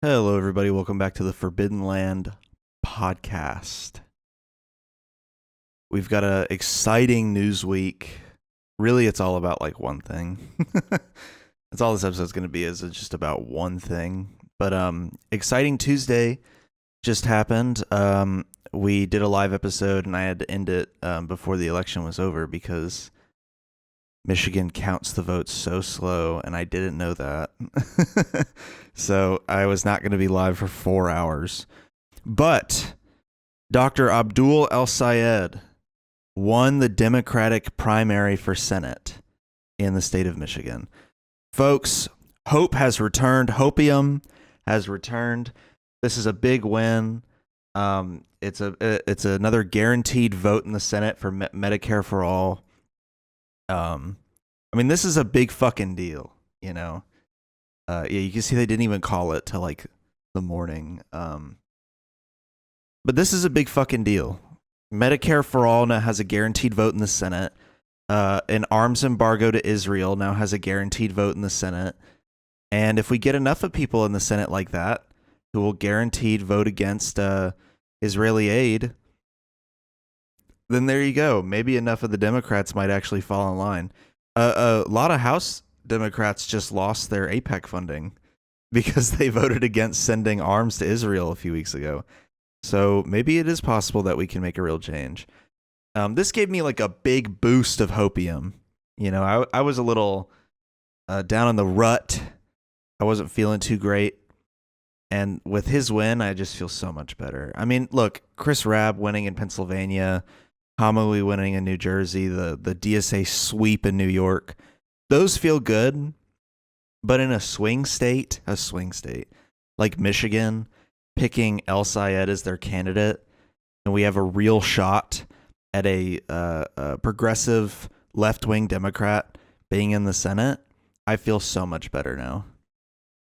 Hello, everybody. Welcome back to the Forbidden Land podcast. We've got a exciting news week. Really, it's all about like one thing. That's all this episode's going to be, is it's just about one thing. But exciting Tuesday just happened. We did a live episode, and I had to end it before the election was over because Michigan counts the votes so slow, and I didn't know that. So I was not going to be live for 4 hours. But Dr. Abdul El-Sayed won the Democratic primary for Senate in the state of Michigan. Folks, hope has returned. Hopium has returned. This is a big win. It's another guaranteed vote in the Senate for Medicare for all. I mean, this is a big fucking deal, you know. Yeah, you can see they didn't even call it till like the morning. But this is a big fucking deal. Medicare for all now has a guaranteed vote in the Senate. An arms embargo to Israel now has a guaranteed vote in the Senate. And if we get enough of people in the Senate like that who will guaranteed vote against Israeli aid, then there you go. Maybe enough of the Democrats might actually fall in line. A lot of House Democrats just lost their AIPAC funding because they voted against sending arms to Israel a few weeks ago. So maybe it is possible that we can make a real change. This gave me like a big boost of hopium. You know, I was a little down in the rut. I wasn't feeling too great. And with his win, I just feel so much better. I mean, look, Chris Rabb winning in Pennsylvania, Homily winning in New Jersey, the DSA sweep in New York, those feel good. But in a swing state like Michigan, picking El-Sayed as their candidate, and we have a real shot at a progressive left-wing Democrat being in the Senate, I feel so much better now.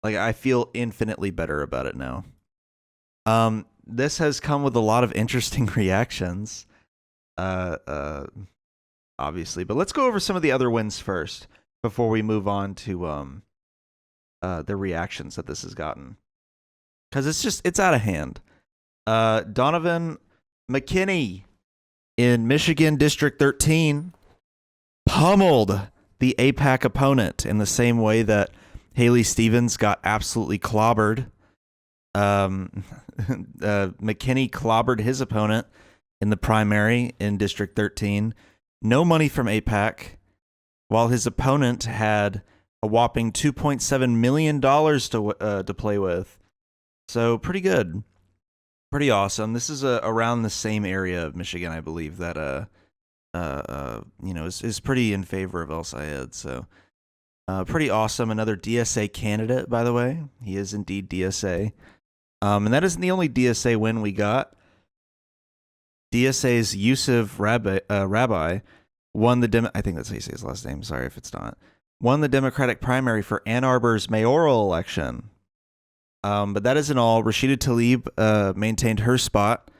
Like, I feel infinitely better about it now. This has come with a lot of interesting reactions, obviously. But let's go over some of the other wins first before we move on to the reactions that this has gotten. Because it's out of hand. Donovan McKinney in Michigan District 13 pummeled the AIPAC opponent in the same way that Haley Stevens got absolutely clobbered. McKinney clobbered his opponent in the primary in District 13. No money from AIPAC, while his opponent had a whopping $2.7 million to play with. So pretty good. Pretty awesome. This is around the same area of Michigan, I believe, that is pretty in favor of El-Sayed. So pretty awesome. Another DSA candidate, by the way. He is indeed DSA. And that isn't the only DSA win we got. DSA's Yusuf Rabbi won the I think that's how you say his last name. Sorry if it's not. Won the Democratic primary for Ann Arbor's mayoral election. But that isn't all. Rashida Tlaib maintained her spot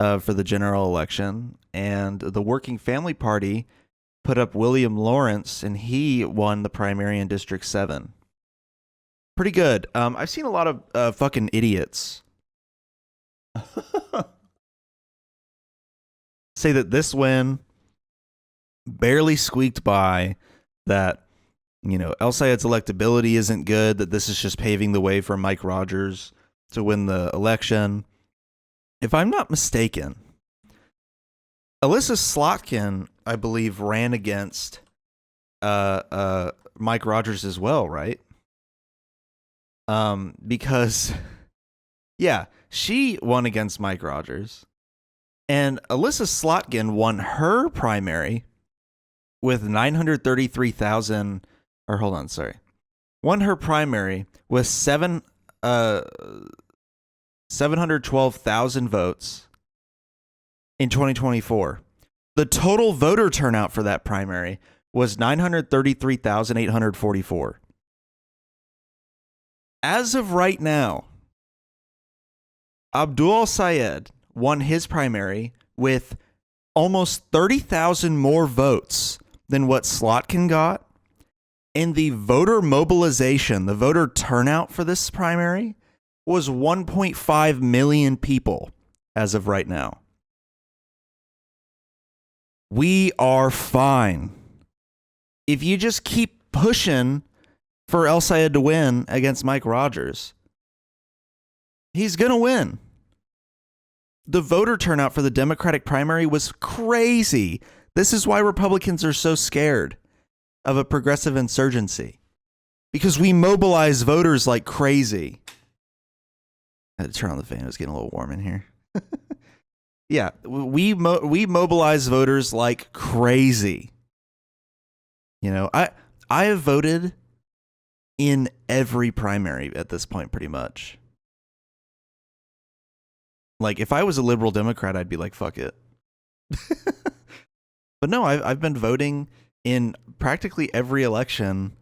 for the general election, and the Working Family Party put up William Lawrence, and he won the primary in District 7. Pretty good. I've seen a lot of fucking idiots say that this win barely squeaked by, that, you know, El-Sayed's electability isn't good, that this is just paving the way for Mike Rogers to win the election. If I'm not mistaken, Alyssa Slotkin, I believe, ran against Mike Rogers as well, right? Because, yeah, she won against Mike Rogers. And Alyssa Slotkin won her primary with 933,000, or hold on, sorry. Won her primary with 712,000 votes in 2024. The total voter turnout for that primary was 933,844. As of right now, Abdul El-Sayed won his primary with almost 30,000 more votes than what Slotkin got. And the voter mobilization, the voter turnout for this primary was 1.5 million people as of right now. We are fine. If you just keep pushing for El Sayed to win against Mike Rogers, he's going to win. The voter turnout for the Democratic primary was crazy. This is why Republicans are so scared of a progressive insurgency. Because we mobilize voters like crazy. I had to turn on the fan. It was getting a little warm in here. Yeah, we mobilize voters like crazy. You know, I have voted in every primary at this point, pretty much. Like, if I was a liberal Democrat, I'd be like, fuck it. But no, I've been voting in practically every election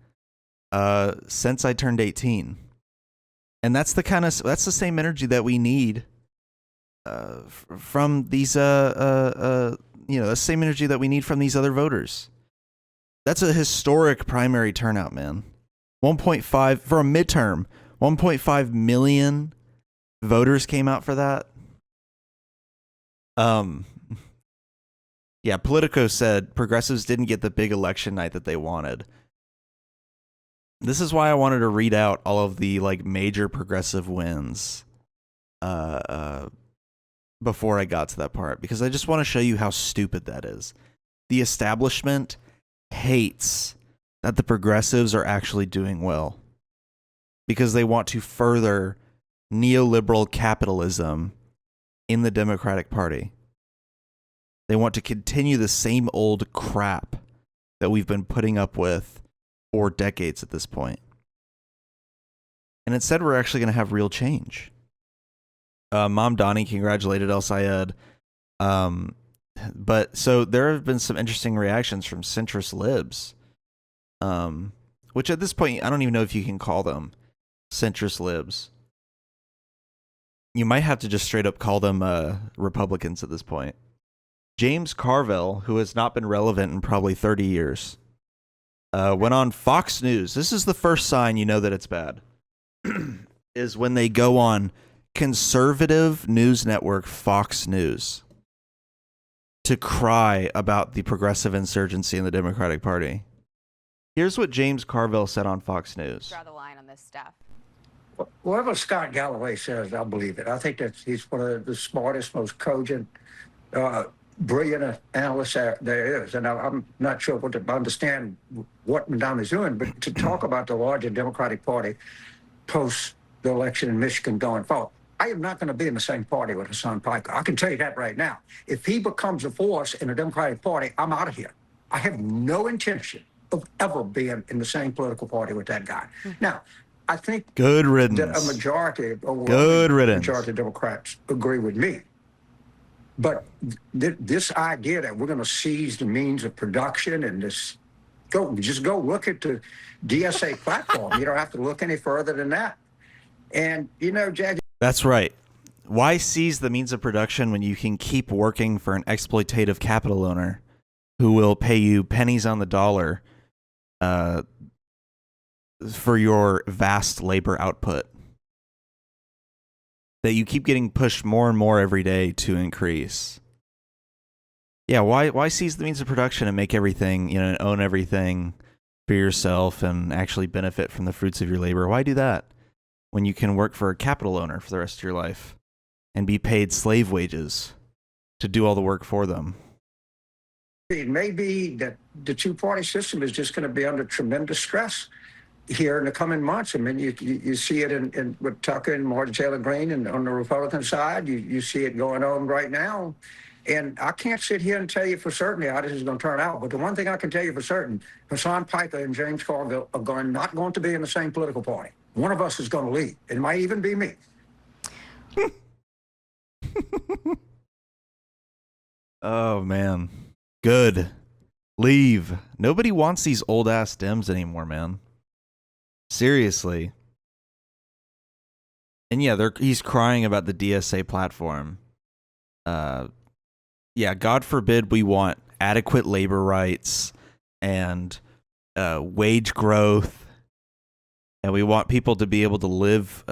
since I turned 18. And that's the same energy that we need from these the same energy that we need from these other voters. That's a historic primary turnout, man. 1.5 for a midterm. 1.5 million voters came out for that. Yeah, Politico said progressives didn't get the big election night that they wanted. This is why I wanted to read out all of the like major progressive wins before I got to that part, because I just want to show you how stupid that is. The establishment hates that the progressives are actually doing well because they want to further neoliberal capitalism in the Democratic Party. They want to continue the same old crap that we've been putting up with for decades at this point. And instead, we're actually going to have real change. Mom Donnie congratulated El Sayed. But so there have been some interesting reactions from centrist libs, which at this point, I don't even know if you can call them centrist libs. You might have to just straight up call them Republicans at this point. James Carville, who has not been relevant in probably 30 years, went on Fox News. This is the first sign you know that it's bad, is when they go on conservative news network Fox News to cry about the progressive insurgency in the Democratic Party. Here's what James Carville said on Fox News. Draw the line on this stuff. Whatever Scott Galloway says, I believe it. I think that he's one of the smartest, most cogent, brilliant analysts there is. And I'm not sure what to understand what Madonna is doing, but to talk about the larger Democratic Party post the election in Michigan going forward, I am not going to be in the same party with Hassan Piker. I can tell you that right now. If he becomes a force in the Democratic Party, I'm out of here. I have no intention of ever being in the same political party with that guy. Now, I think good riddance. That a majority of Democrats agree with me. But this idea that we're going to seize the means of production and just go look at the DSA platform. You don't have to look any further than that. And, Jack. That's right. Why seize the means of production when you can keep working for an exploitative capital owner who will pay you pennies on the dollar for your vast labor output that you keep getting pushed more and more every day to increase? Yeah, why seize the means of production and make everything, and own everything for yourself and actually benefit from the fruits of your labor? Why do that when you can work for a capital owner for the rest of your life and be paid slave wages to do all the work for them? It may be that the two-party system is just going to be under tremendous stress here in the coming months. I mean, you see it in with Tucker and Martin Taylor Greene, and on the Republican side, you see it going on right now. And I can't sit here and tell you for certain how this is going to turn out. But the one thing I can tell you for certain, Hassan Piker and James Carville are not going to be in the same political party. One of us is going to leave. It might even be me. Oh, man. Good. Leave. Nobody wants these old-ass Dems anymore, man. Seriously. And yeah, he's crying about the DSA platform. Yeah, God forbid we want adequate labor rights and wage growth, and we want people to be able to live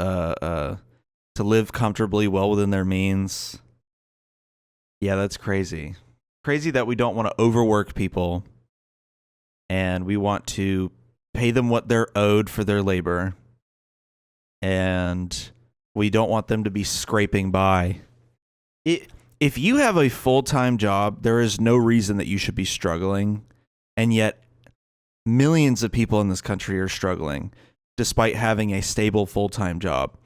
to live comfortably, well within their means. Yeah, that's crazy. Crazy that we don't want to overwork people and we want to pay them what they're owed for their labor. And we don't want them to be scraping by. If you have a full-time job, there is no reason that you should be struggling. And yet, millions of people in this country are struggling despite having a stable full-time job.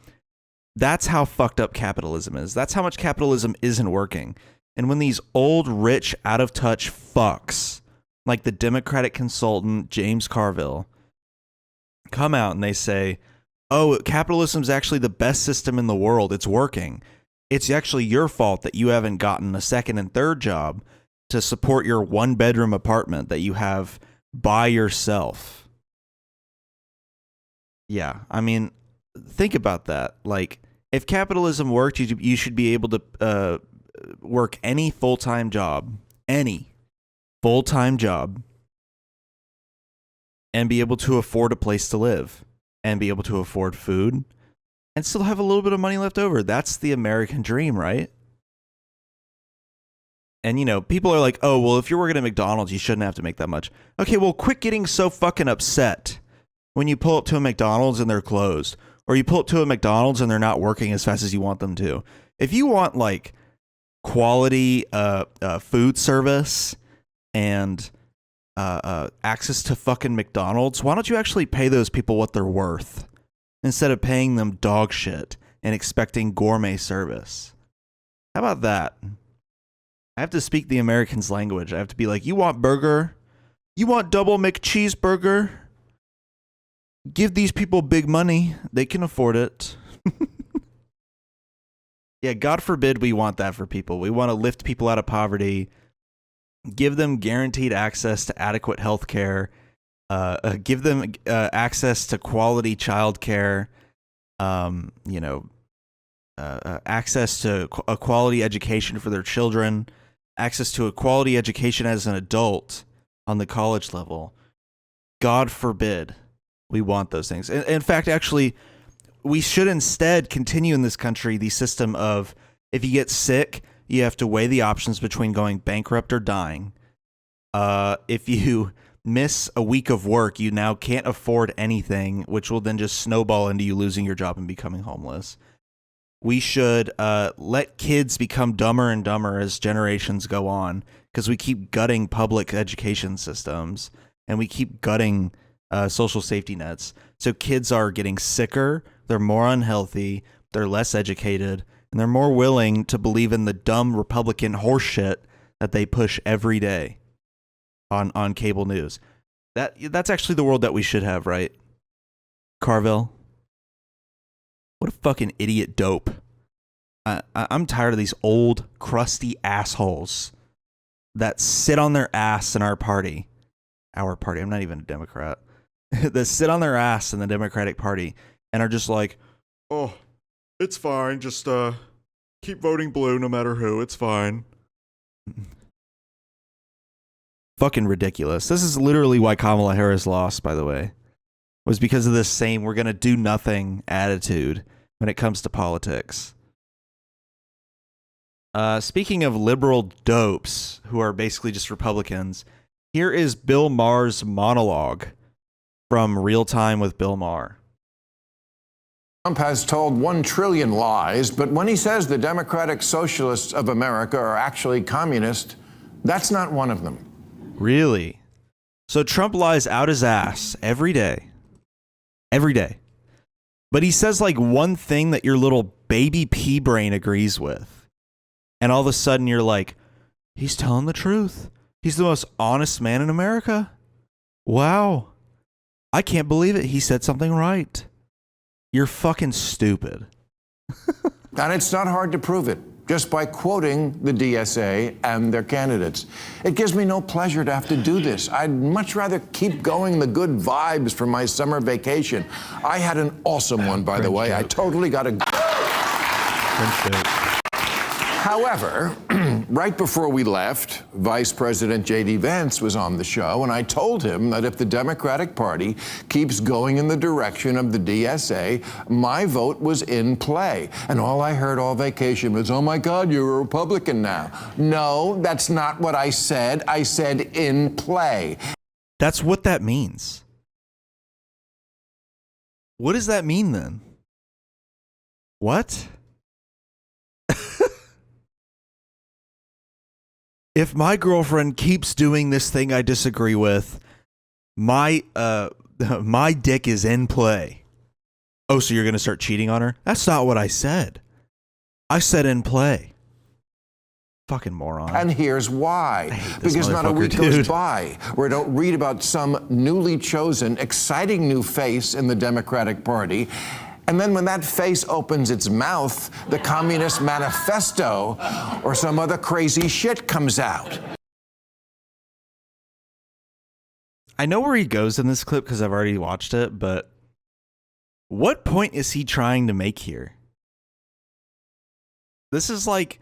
That's how fucked up capitalism is. That's how much capitalism isn't working. And when these old, rich, out-of-touch fucks, like the Democratic consultant James Carville, come out and they say, oh, capitalism's actually the best system in the world. It's working. It's actually your fault that you haven't gotten a second and third job to support your one-bedroom apartment that you have by yourself. Yeah, I mean, think about that. Like, if capitalism worked, you should be able to work any full-time job, and be able to afford a place to live, and be able to afford food, and still have a little bit of money left over. That's the American dream, right? And, you know, people are like, oh, well, if you're working at McDonald's, you shouldn't have to make that much. Okay, well, quit getting so fucking upset when you pull up to a McDonald's and they're closed, or you pull up to a McDonald's and they're not working as fast as you want them to. If you want, like, quality food service and access to fucking McDonald's, why don't you actually pay those people what they're worth instead of paying them dog shit and expecting gourmet service? How about that? I have to speak the Americans' language. I have to be like, you want burger? You want double McCheeseburger? Give these people big money. They can afford it. Yeah, God forbid we want that for people. We want to lift people out of poverty, give them guaranteed access to adequate health care, give them access to quality child care, access to a quality education for their children, access to a quality education as an adult on the college level. God forbid we want those things. In fact, actually, we should instead continue in this country the system of, if you get sick, you have to weigh the options between going bankrupt or dying. If you miss a week of work, you now can't afford anything, which will then just snowball into you losing your job and becoming homeless. We should let kids become dumber and dumber as generations go on, because we keep gutting public education systems and we keep gutting social safety nets. So kids are getting sicker, they're more unhealthy, they're less educated, and they're more willing to believe in the dumb Republican horseshit that they push every day on cable news. That's actually the world that we should have, right? Carville? What a fucking idiot dope. I'm tired of these old, crusty assholes that sit on their ass in our party. Our party. I'm not even a Democrat. That sit on their ass in the Democratic Party and are just like, oh, it's fine. Just keep voting blue no matter who. It's fine. Fucking ridiculous. This is literally why Kamala Harris lost, by the way. Was because of this same we're going to do nothing attitude when it comes to politics. Speaking of liberal dopes who are basically just Republicans, here is Bill Maher's monologue from Real Time with Bill Maher. Trump has told 1 trillion lies, but when he says the Democratic Socialists of America are actually communist, that's not one of them. Really? So Trump lies out his ass every day. Every day. But he says like one thing that your little baby pea brain agrees with. And all of a sudden you're like, he's telling the truth. He's the most honest man in America. Wow. I can't believe it. He said something right. You're fucking stupid. And it's not hard to prove it, just by quoting the DSA and their candidates. It gives me no pleasure to have to do this. I'd much rather keep going the good vibes from my summer vacation. I had an awesome one, by the way. I totally got a... However, Right before we left, Vice President J.D. Vance was on the show, and I told him that if the Democratic Party keeps going in the direction of the DSA, my vote was in play. And all I heard all vacation was, oh my God, you're a Republican now. No, that's not what I said. I said in play. That's what that means. What does that mean then? What? If my girlfriend keeps doing this thing I disagree with, my dick is in play. Oh, so you're going to start cheating on her? That's not what I said. I said in play. Fucking moron. And here's why. Because not a week goes by where I don't read about some newly chosen, exciting new face in the Democratic Party. And then when that face opens its mouth, the Communist Manifesto or some other crazy shit comes out. I know where he goes in this clip because I've already watched it, but what point is he trying to make here? This is like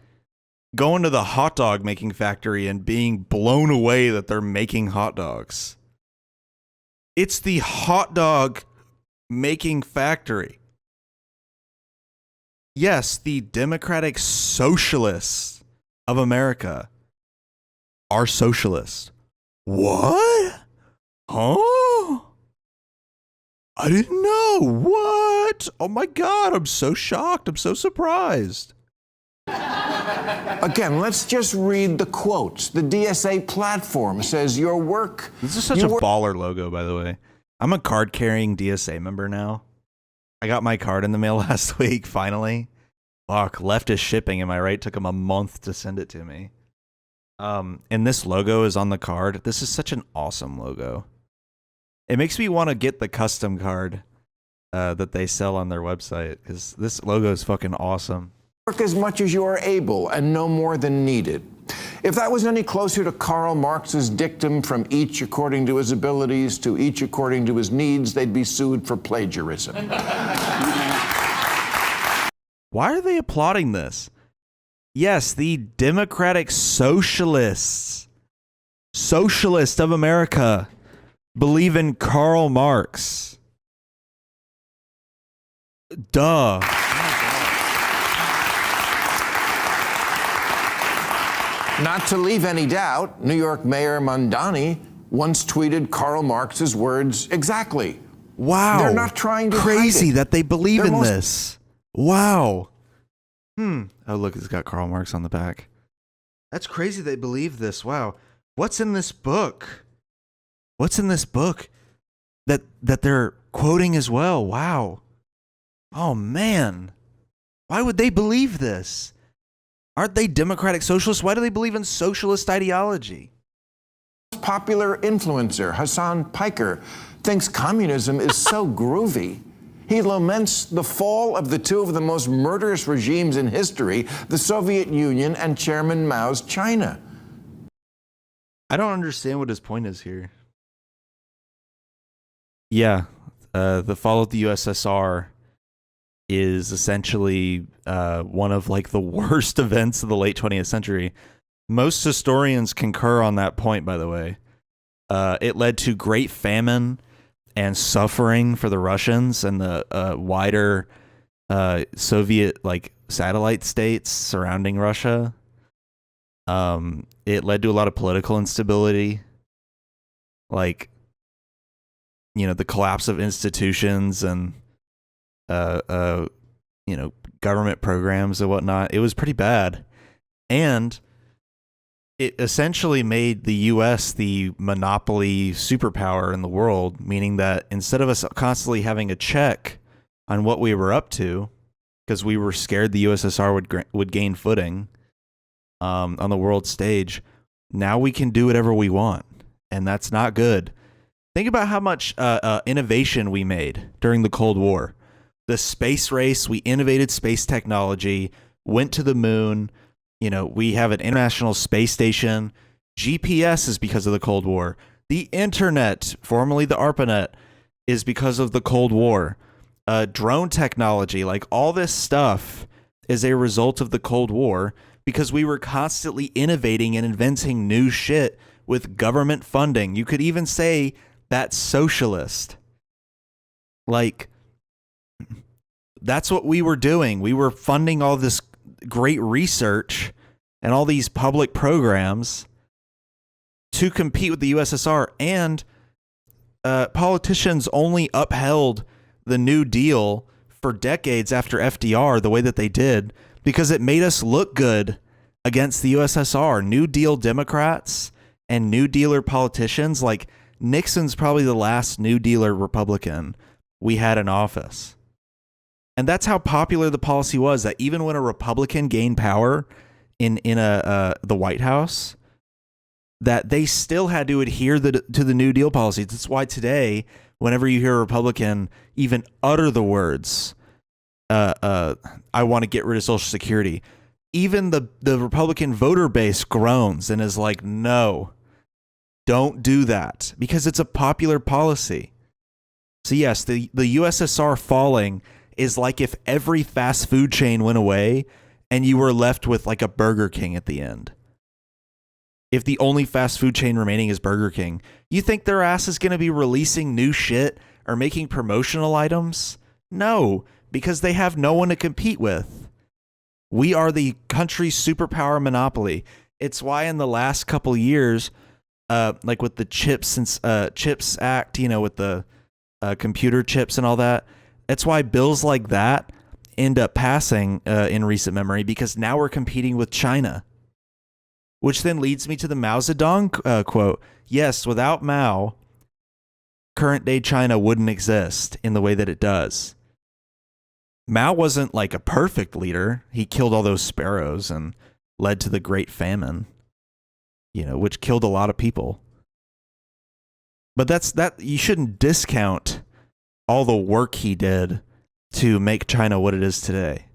going to the hot dog making factory and being blown away that they're making hot dogs. It's the hot dog making factory. Yes, the Democratic Socialists of America are socialists. What? Huh? I didn't know. What? Oh my God, I'm so shocked. I'm so surprised. Again, let's just read the quotes. The DSA platform says your work... This is such a baller logo, by the way. I'm a card-carrying DSA member now. I got my card in the mail last week, finally. Fuck, leftist shipping, am I right? Took them a month to send it to me. And this logo is on the card. This is such an awesome logo. It makes me want to get the custom card that they sell on their website, because this logo is fucking awesome. Work as much as you are able and no more than needed. If that was any closer to Karl Marx's dictum, from each according to his abilities to each according to his needs, they'd be sued for plagiarism. Why are they applauding this? Yes, the Democratic Socialists of America believe in Karl Marx. Duh. Not to leave any doubt, New York Mayor Mondani once tweeted Karl Marx's words exactly. Wow. They're not trying to crazy hide it. that they believe They're in this. Wow. Oh, look, it's got Karl Marx on the back. That's crazy they believe this. Wow. What's in this book? What's in this book that they're quoting as well? Wow. Oh, man. Why would they believe this? Aren't they democratic socialists? Why do they believe in socialist ideology? Popular influencer Hassan Piker thinks communism is so groovy. He laments the fall of the two of the most murderous regimes in history, the Soviet Union and Chairman Mao's China. I don't understand what his point is here. Yeah, the fall of the USSR is essentially one of like the worst events of the late 20th century. Most historians concur on that point, by the way. It led to great famine and suffering for the Russians and the wider Soviet like satellite states surrounding Russia. It led to a lot of political instability, like, you know, the collapse of institutions and you know, government programs and whatnot. It was pretty bad. And it essentially made the U.S. the monopoly superpower in the world, meaning that instead of us constantly having a check on what we were up to, because we were scared the USSR would gain footing on the world stage, now we can do whatever we want, and that's not good. Think about how much innovation we made during the Cold War. The space race, we innovated space technology, went to the moon. You know, we have an international space station. GPS is because of the Cold War. The internet, formerly the ARPANET, is because of the Cold War. Drone technology, like all this stuff is a result of the Cold War, because we were constantly innovating and inventing new shit with government funding. You could even say that's socialist. Like, that's what we were doing. We were funding all this great research and all these public programs to compete with the USSR. And politicians only upheld the New Deal for decades after FDR the way that they did because it made us look good against the USSR. New Deal Democrats and New Dealer politicians, like Nixon's probably the last New Dealer Republican we had in office. And that's how popular the policy was, that even when a Republican gained power in the White House, that they still had to adhere to the New Deal policies. That's why today, whenever you hear a Republican even utter the words, I want to get rid of Social Security, even the Republican voter base groans and is like, no, don't do that, because it's a popular policy. So yes, the USSR falling is like if every fast food chain went away and you were left with like a Burger King at the end. If the only fast food chain remaining is Burger King, you think their ass is going to be releasing new shit or making promotional items? No, because they have no one to compete with. We are the country's superpower monopoly. It's why in the last couple years, like with the Chips Act, you know, with the computer chips and all that, that's why bills like that end up passing in recent memory, because now we're competing with China. Which then leads me to the Mao Zedong quote. Yes, without Mao, current day China wouldn't exist in the way that it does. Mao wasn't like a perfect leader. He killed all those sparrows and led to the Great Famine, you know, which killed a lot of people. But that you shouldn't discount all the work he did to make China what it is today.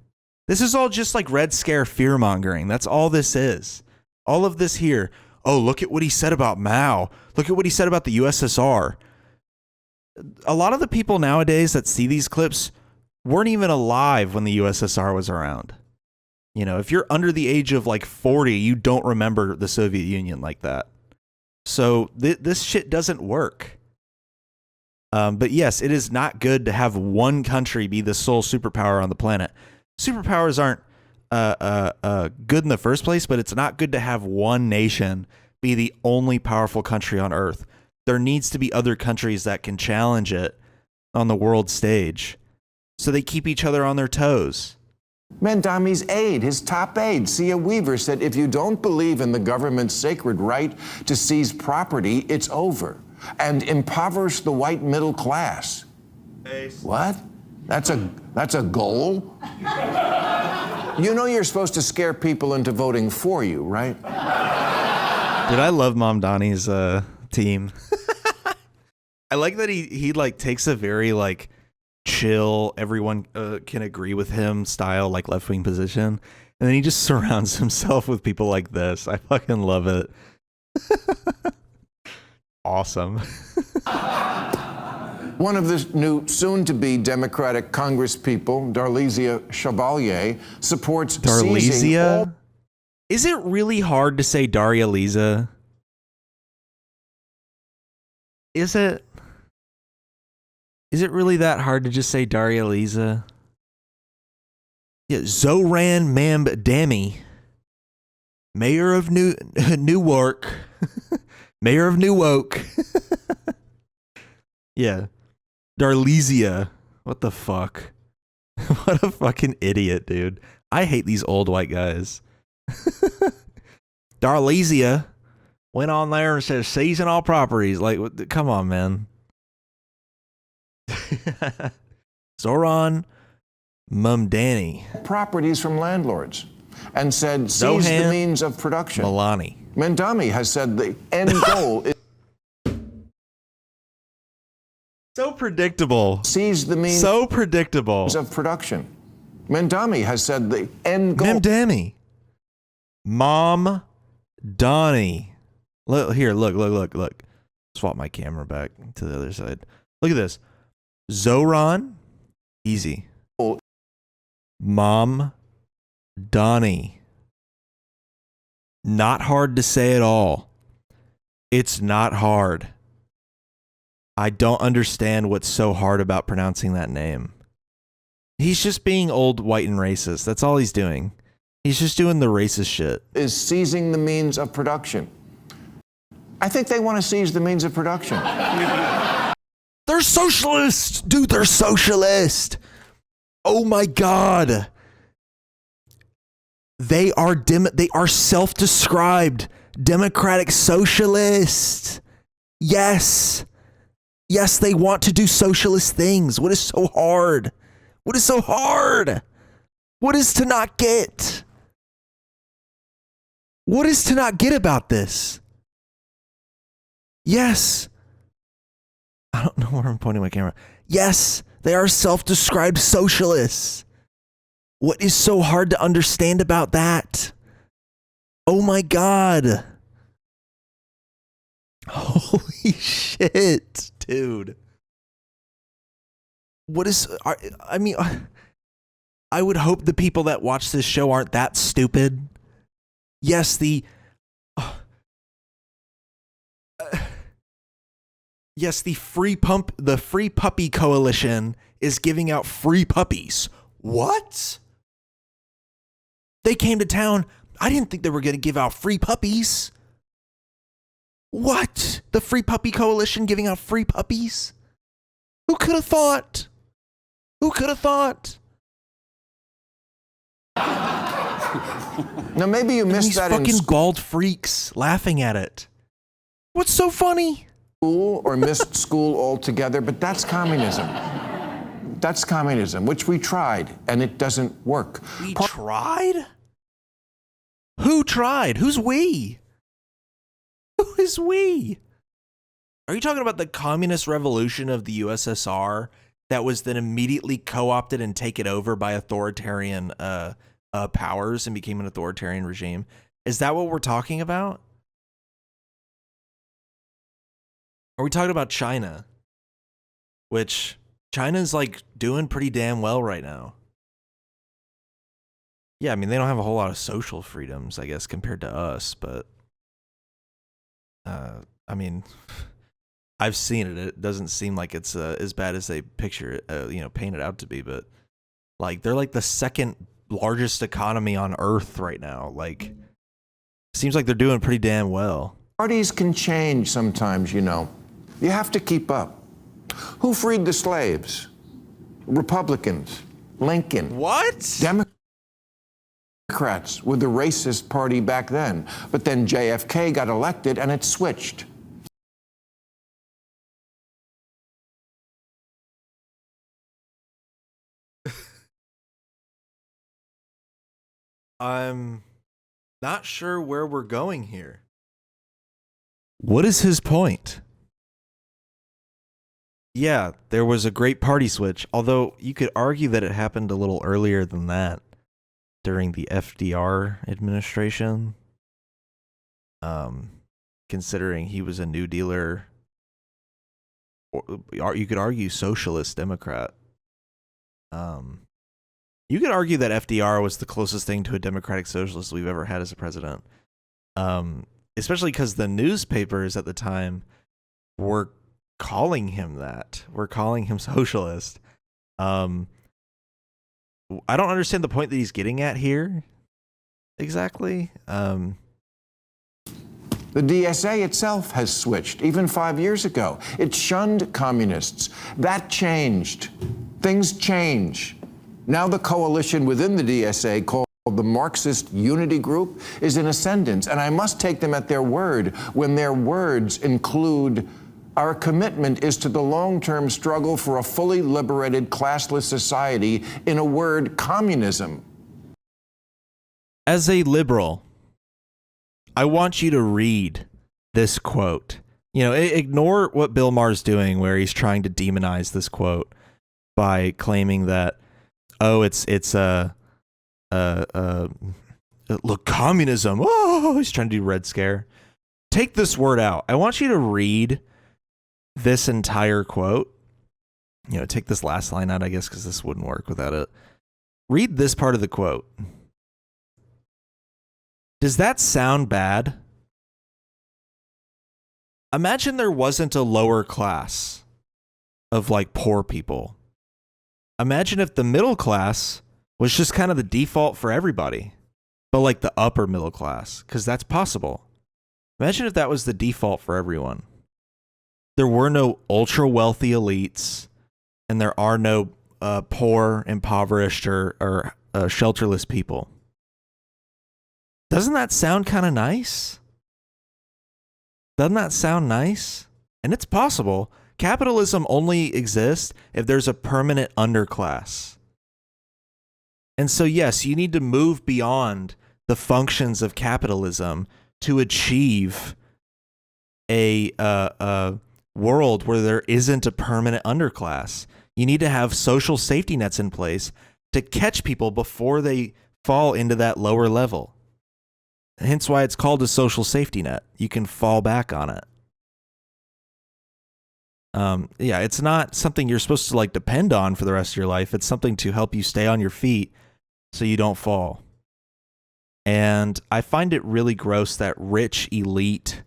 This is all just like Red Scare fear mongering. That's all this is. All of this here. Oh, look at what he said about Mao. Look at what he said about the USSR. A lot of the people nowadays that see these clips weren't even alive when the USSR was around. You know, if you're under the age of like 40, you don't remember the Soviet Union like that. So this shit doesn't work. But yes, it is not good to have one country be the sole superpower on the planet. Superpowers aren't good in the first place, but it's not good to have one nation be the only powerful country on Earth. There needs to be other countries that can challenge it on the world stage, so they keep each other on their toes. Mandami's aide, his top aide, Sia Weaver, said if you don't believe in the government's sacred right to seize property, it's over, and impoverish the white middle class. What? That's a goal? You know you're supposed to scare people into voting for you, right? Dude, I love Mom Donnie's team. I like that he like takes a very like chill, everyone can agree with him style, like left-wing position, and then he just surrounds himself with people like this. I fucking love it. Awesome. One of the new soon-to-be Democratic Congresspeople, Darlisia Chevalier, supports seizing all... Darlisia? Is it really hard to say Daria Lisa? Is it? Is it really that hard to just say Daria Lisa? Yeah, Zoran Mamdani, mayor of Newark, mayor of Newark. Yeah, Darlisia. What the fuck? What a fucking idiot, dude. I hate these old white guys. Darlisia went on there and said seizing all properties. Like, come on, man. Zoran Mamdani. Properties from landlords, and said seize the means of production. Milani. Mandami has said the end goal is so predictable. Seize the means of production. Mandami has said the end goal. Mamdani. Mom Donnie. Look here, look. Swap my camera back to the other side. Look at this. Zoran, easy. Mom Donnie. Not hard to say at all. It's not hard. I don't understand what's so hard about pronouncing that name. He's just being old, white, and racist. That's all he's doing. He's just doing the racist shit. Is seizing the means of production. I think they want to seize the means of production. They're socialists! Dude, they're socialist! Oh my God. They are self-described democratic socialists. Yes. Yes, they want to do socialist things. What is so hard? What is so hard? What is to not get? What is to not get about this? Yes. I don't know where I'm pointing my camera. Yes, they are self-described socialists. What is so hard to understand about that? Oh my God. Holy shit, dude. What is, I mean, I would hope the people that watch this show aren't that stupid. Yes, yes, the free puppy coalition is giving out free puppies. What? They came to town. I didn't think they were going to give out free puppies. What? The Free Puppy Coalition giving out free puppies? Who could have thought? Who could have thought? Now, maybe you missed that in fucking bald freaks laughing at it. What's so funny? school or missed school altogether, but that's communism. That's communism, which we tried, and it doesn't work. We tried? Who tried? Who's we? Who is we? Are you talking about the communist revolution of the USSR that was then immediately co-opted and taken over by authoritarian powers and became an authoritarian regime? Is that what we're talking about? Are we talking about China? Which China's like doing pretty damn well right now. Yeah, I mean, they don't have a whole lot of social freedoms, I guess, compared to us, but I mean, I've seen it. It doesn't seem like it's as bad as they picture it, paint it out to be, but like they're like the second largest economy on earth right now. Like, seems like they're doing pretty damn well. Parties can change sometimes, you know. You have to keep up. Who freed the slaves? Republicans. Lincoln. What? Democrats were the racist party back then. But then JFK got elected and it switched. I'm not sure where we're going here. What is his point? Yeah, there was a great party switch, although you could argue that it happened a little earlier than that during the FDR administration. Considering he was a New Dealer, or you could argue socialist Democrat. You could argue that FDR was the closest thing to a democratic socialist we've ever had as a president. Especially because the newspapers at the time were calling him that. We're calling him socialist. I don't understand the point that he's getting at here. Exactly. The DSA itself has switched, even 5 years ago. It shunned communists. That changed. Things change. Now the coalition within the DSA, called the Marxist Unity Group, is in ascendance, and I must take them at their word when their words include, our commitment is to the long-term struggle for a fully liberated, classless society, in a word, communism. As a liberal, I want you to read this quote. Ignore what Bill Maher's doing, where he's trying to demonize this quote by claiming that, oh, it's look, communism. Oh, he's trying to do Red Scare. Take this word out. I want you to read this entire quote. Take this last line out, I guess, because this wouldn't work without it. Read this part of the quote. Does that sound bad? Imagine there wasn't a lower class of like poor people. Imagine if the middle class was just kind of the default for everybody, but like the upper middle class, because that's possible. Imagine if that was the default for everyone. There were no ultra wealthy elites, and there are no poor, impoverished, or shelterless people. Doesn't that sound kind of nice? Doesn't that sound nice? And it's possible. Capitalism only exists if there's a permanent underclass. And so, yes, you need to move beyond the functions of capitalism to achieve a world where there isn't a permanent underclass. You need to have social safety nets in place to catch people before they fall into that lower level. Hence why it's called a social safety net. You can fall back on it. Yeah, it's not something you're supposed to like depend on for the rest of your life. It's something to help you stay on your feet so you don't fall. And I find it really gross that rich elite,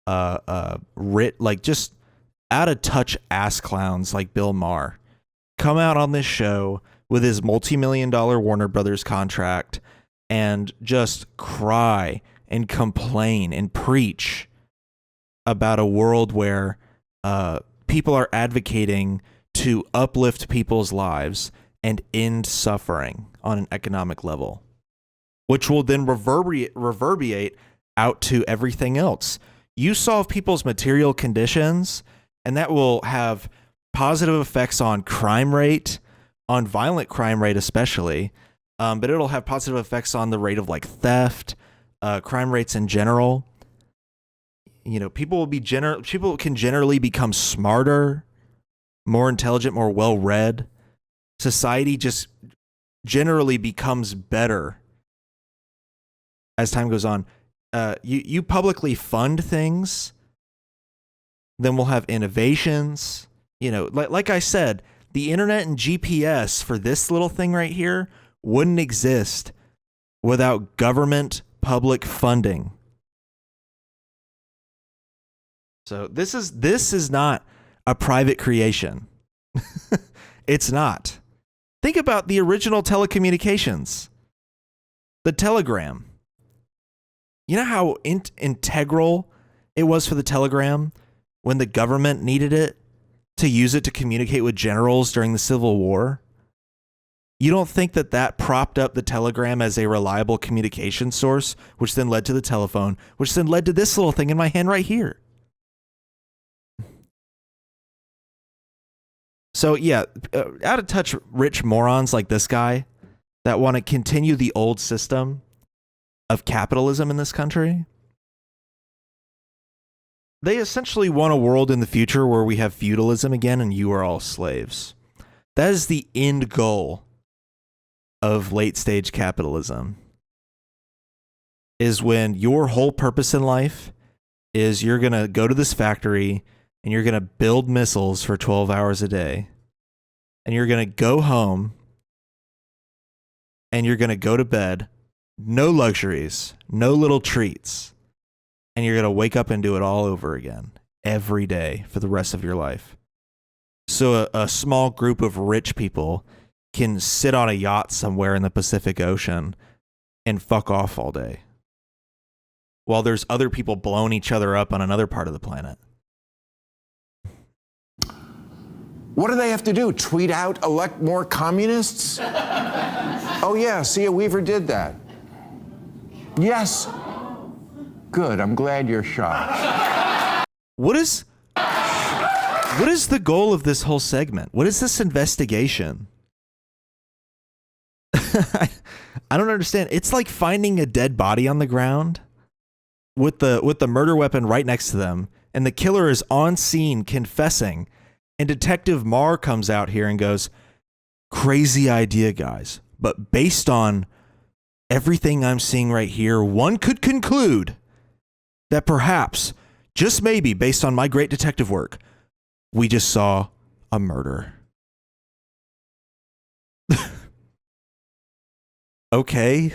like just out of touch ass clowns like Bill Maher come out on this show with his multi-million-dollar Warner Brothers contract and just cry and complain and preach about a world where people are advocating to uplift people's lives and end suffering on an economic level, which will then reverberate out to everything else. You solve people's material conditions, and that will have positive effects on crime rate, on violent crime rate especially, but it'll have positive effects on the rate of like theft, crime rates in general. You know, people can generally become smarter, more intelligent, more well-read. Society just generally becomes better as time goes on. You publicly fund things, then we'll have innovations. You know, like I said, the internet and GPS for this little thing right here wouldn't exist without government public funding. So this is not a private creation. It's not. Think about the original telecommunications. The telegram. You know how integral it was for the telegram when the government needed it to use it to communicate with generals during the Civil War? You don't think that propped up the telegram as a reliable communication source, which then led to the telephone, which then led to this little thing in my hand right here? So yeah, out of touch rich morons like this guy that want to continue the old system of capitalism in this country, they essentially want a world in the future where we have feudalism again and you are all slaves. That is the end goal of late stage capitalism, is when your whole purpose in life is you're going to go to this factory and you're going to build missiles for 12 hours a day, and you're going to go home and you're going to go to bed, no luxuries, no little treats, and you're going to wake up and do it all over again every day for the rest of your life. So a small group of rich people can sit on a yacht somewhere in the Pacific Ocean and fuck off all day, while there's other people blowing each other up on another part of the planet. What do they have to do? Tweet out, elect more communists? Oh, yeah, Sia Weaver did that. Yes. Good, I'm glad you're shocked. What is the goal of this whole segment? What is this investigation? I don't understand. It's like finding a dead body on the ground with the murder weapon right next to them, and the killer is on scene confessing, and Detective Marr comes out here and goes, "Crazy idea, guys, but based on everything I'm seeing right here, one could conclude that perhaps, just maybe based on my great detective work, we just saw a murder." Okay.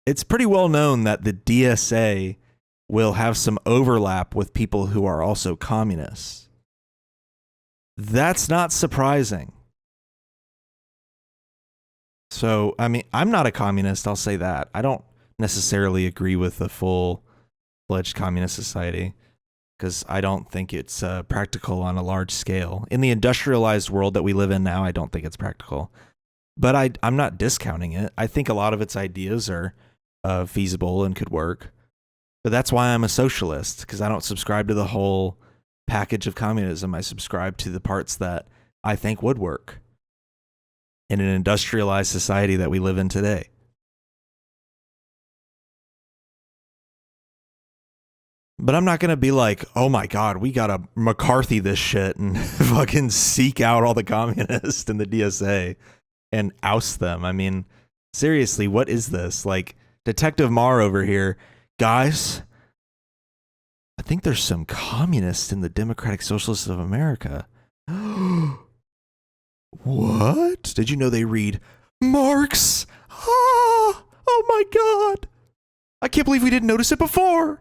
it's pretty well known that the DSA will have some overlap with people who are also communists. That's not surprising. So, I mean, I'm not a communist, I'll say that. I don't necessarily agree with the full-fledged communist society because I don't think it's practical on a large scale. In the industrialized world that we live in now, I don't think it's practical. But I'm not discounting it. I think a lot of its ideas are feasible and could work. But that's why I'm a socialist, because I don't subscribe to the whole package of communism. I subscribe to the parts that I think would work in an industrialized society that we live in today. But I'm not going to be like, oh my God, we got to McCarthy this shit and fucking seek out all the communists in the DSA and oust them. I mean, seriously, what is this? Like, Detective Marr over here, guys, I think there's some communists in the Democratic Socialists of America. What? Did you know they read Marx? Ah, oh my God. I can't believe we didn't notice it before.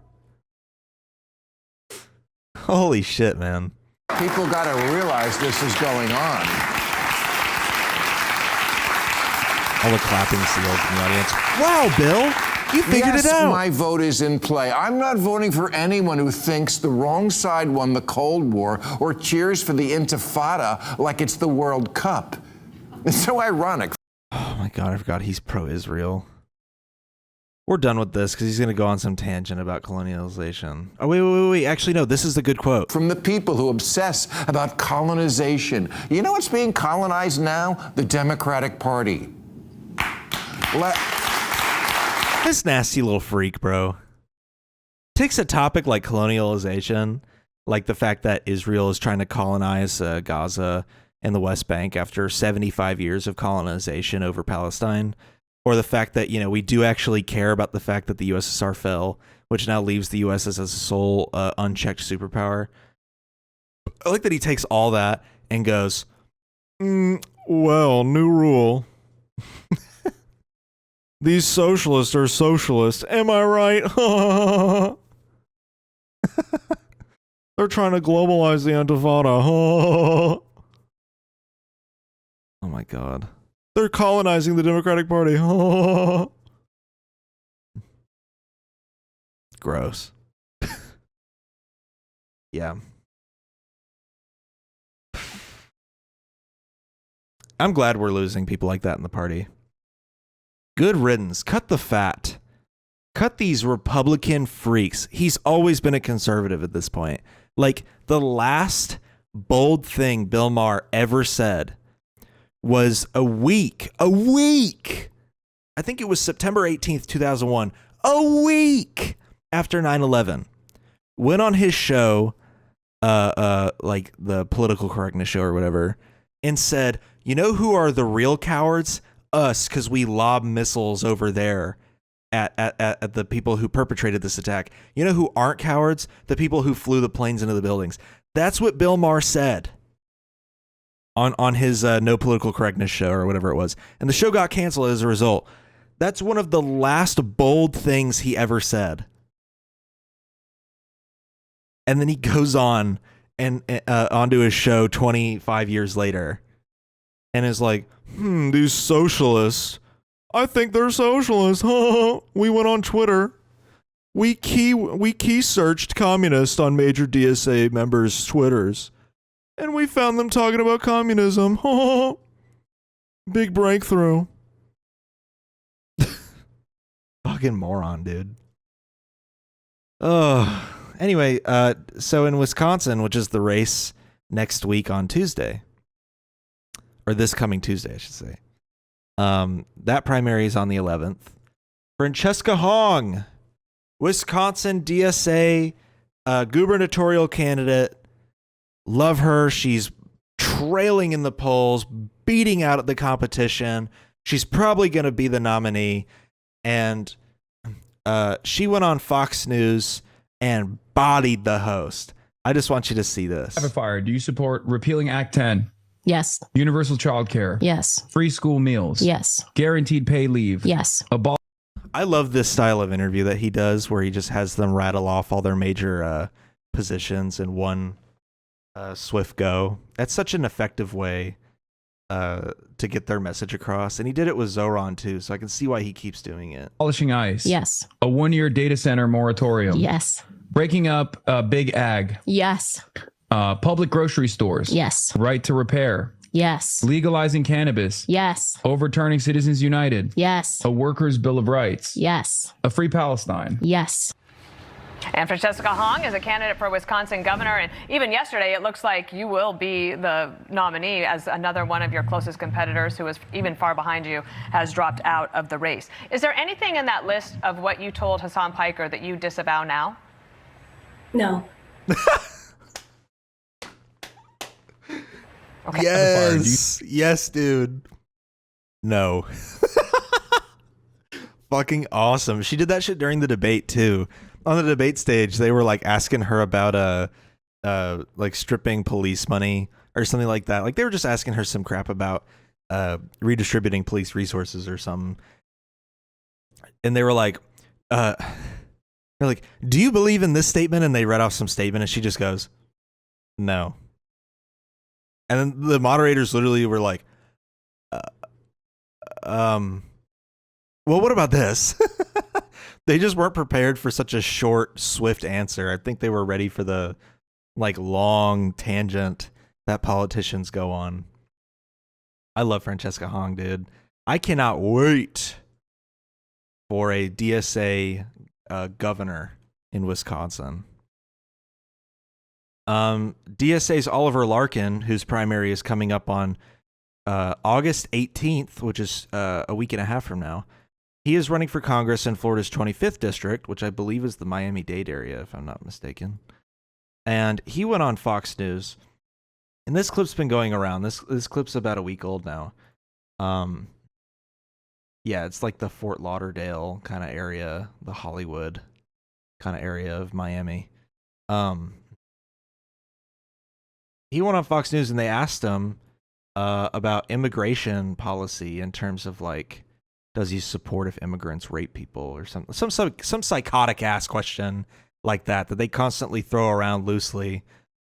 Holy shit, man. People got to realize this is going on. All the clapping seals in the audience. Wow, Bill, you figured it out. My vote is in play. I'm not voting for anyone who thinks the wrong side won the Cold War or cheers for the Intifada like it's the World Cup. It's so ironic. Oh my God, I forgot he's pro-Israel. We're done with this because he's going to go on some tangent about colonialization. Oh, wait. Actually, no, this is the good quote. From the people who obsess about colonization. You know what's being colonized now? The Democratic Party. This nasty little freak, bro. Takes a topic like colonialization, like the fact that Israel is trying to colonize Gaza and the West Bank after 75 years of colonization over Palestine. Or the fact that, you know, we do actually care about the fact that the USSR fell, which now leaves the US as a sole unchecked superpower. I like that he takes all that and goes, well, new rule. These socialists are socialists. Am I right? They're trying to globalize the Intifada. Oh my God. They're colonizing the Democratic Party. Gross. Yeah. I'm glad we're losing people like that in the party. Good riddance. Cut the fat. Cut these Republican freaks. He's always been a conservative at this point. Like, the last bold thing Bill Maher ever said was a week. I think it was September 18th, 2001. A week after 9/11. Went on his show, like the political correctness show or whatever, and said, you know who are the real cowards? Us, because we lob missiles over there at the people who perpetrated this attack. You know who aren't cowards? The people who flew the planes into the buildings. That's what Bill Maher said on his No Political Correctness show or whatever it was. And the show got canceled as a result. That's one of the last bold things he ever said. And then he goes on and onto his show 25 years later and is like, these socialists, I think they're socialists. We went on Twitter. We key searched communists on major DSA members' Twitters. And we found them talking about communism. Big breakthrough. Fucking moron, dude. Anyway, so in Wisconsin, which is the race next week on Tuesday, or this coming Tuesday, I should say, that primary is on the 11th. Francesca Hong, Wisconsin DSA gubernatorial candidate. Love her. She's trailing in the polls, beating out at the competition. She's probably going to be the nominee. And she went on Fox News and bodied the host. I just want you to see this. Rapid fire. Do you support repealing Act 10? Yes. Universal child care? Yes. Free school meals? Yes. Guaranteed paid leave? Yes. I love this style of interview that he does, where he just has them rattle off all their major positions in one swift go. That's such an effective way to get their message across. And he did it with Zoran too, so I can see why he keeps doing it. Abolishing ICE. Yes. A 1-year data center moratorium. Yes. Breaking up big ag. Yes. Public grocery stores. Yes. Right to repair. Yes. Legalizing cannabis. Yes. Overturning Citizens United. Yes. A workers' bill of rights. Yes. A free Palestine. Yes. And Francesca Hong is a candidate for Wisconsin governor. And even yesterday, it looks like you will be the nominee, as another one of your closest competitors, who is even far behind you, has dropped out of the race. Is there anything in that list of what you told Hassan Piker that you disavow now? No. Okay. Yes. Yes, dude. No. Fucking awesome. She did that shit during the debate too. On the debate stage, they were like asking her about like stripping police money or something like that. Like they were just asking her some crap about redistributing police resources or something. And they were like, they're like, "Do you believe in this statement?" And they read off some statement, and she just goes, "No." And then the moderators literally were like, well, what about this?" They just weren't prepared for such a short, swift answer. I think they were ready for the like long tangent that politicians go on. I love Francesca Hong, dude. I cannot wait for a DSA governor in Wisconsin. DSA's Oliver Larkin, whose primary is coming up on August 18th, which is a week and a half from now. He is running for Congress in Florida's 25th district, which I believe is the Miami-Dade area, if I'm not mistaken. And he went on Fox News, and this clip's been going around. This clip's about a week old now. Yeah, it's like the Fort Lauderdale kind of area, the Hollywood kind of area of Miami. He went on Fox News, and they asked him about immigration policy in terms of like, does he support if immigrants rape people or some psychotic ass question like that they constantly throw around loosely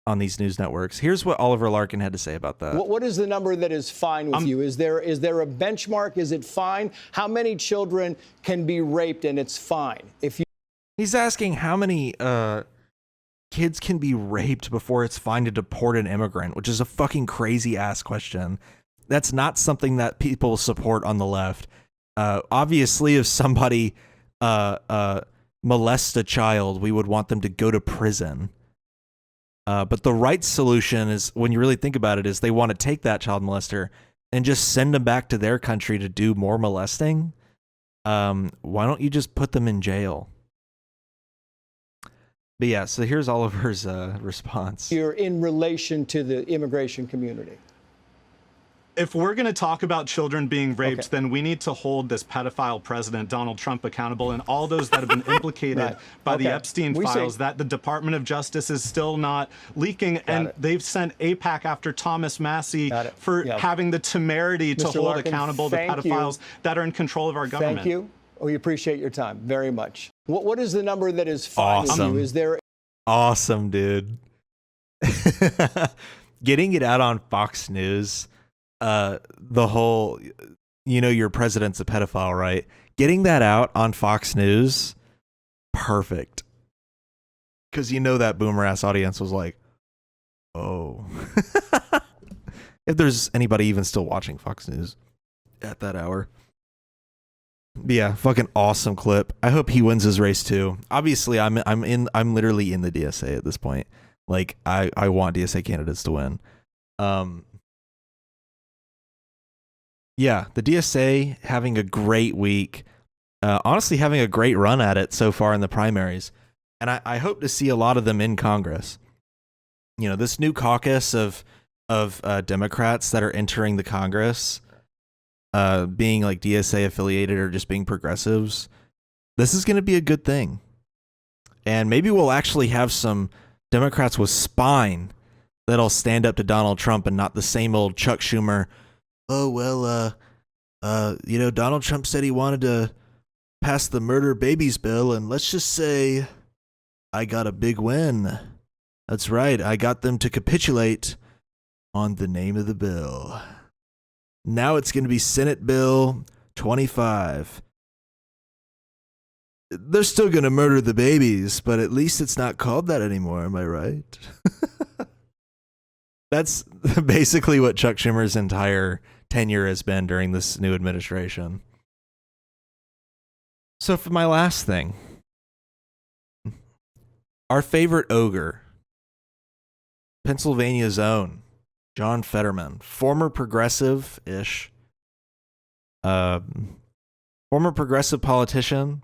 on these news networks. Here's what Oliver Larkin had to say about that. What is the number that is fine with you? Is there a benchmark? Is it fine? How many children can be raped and it's fine? He's asking how many kids can be raped before it's fine to deport an immigrant, which is a fucking crazy ass question. That's not something that people support on the left. Obviously, if somebody molests a child, we would want them to go to prison. But the right solution is, when you really think about it, is they want to take that child molester and just send them back to their country to do more molesting. Why don't you just put them in jail? But yeah, so here's Oliver's response. You're in relation to the immigration community. If we're going to talk about children being raped, then we need to hold this pedophile president, Donald Trump, accountable, and all those that have been implicated by the Epstein files that the Department of Justice is still not leaking. They've sent AIPAC after Thomas Massey for having the temerity to hold accountable the pedophiles that are in control of our government. Thank you. We appreciate your time very much. What is the number that is fine with you? Is there... Awesome, dude. Getting it out on Fox News... the whole, your president's a pedophile, right? Getting that out on Fox News, perfect. Because that boomer ass audience was like, oh. If there's anybody even still watching Fox News at that hour. But yeah, fucking awesome clip. I hope he wins his race too. Obviously, I'm literally in the DSA at this point. Like, I want DSA candidates to win. Yeah, the DSA having a great week. Honestly, having a great run at it so far in the primaries. And I hope to see a lot of them in Congress. This new caucus of Democrats that are entering the Congress, being like DSA affiliated or just being progressives, this is going to be a good thing. And maybe we'll actually have some Democrats with spine that'll stand up to Donald Trump and not the same old Chuck Schumer, oh, well, Donald Trump said he wanted to passed the murder babies bill, and let's just say I got a big win. That's right, I got them to capitulate on the name of the bill. Now it's going to be Senate Bill 25. They're still going to murder the babies, but at least it's not called that anymore, am I right? That's basically what Chuck Schumer's entire tenure has been during this new administration. So for my last thing, our favorite ogre, Pennsylvania's own John Fetterman, former progressive-ish, former progressive politician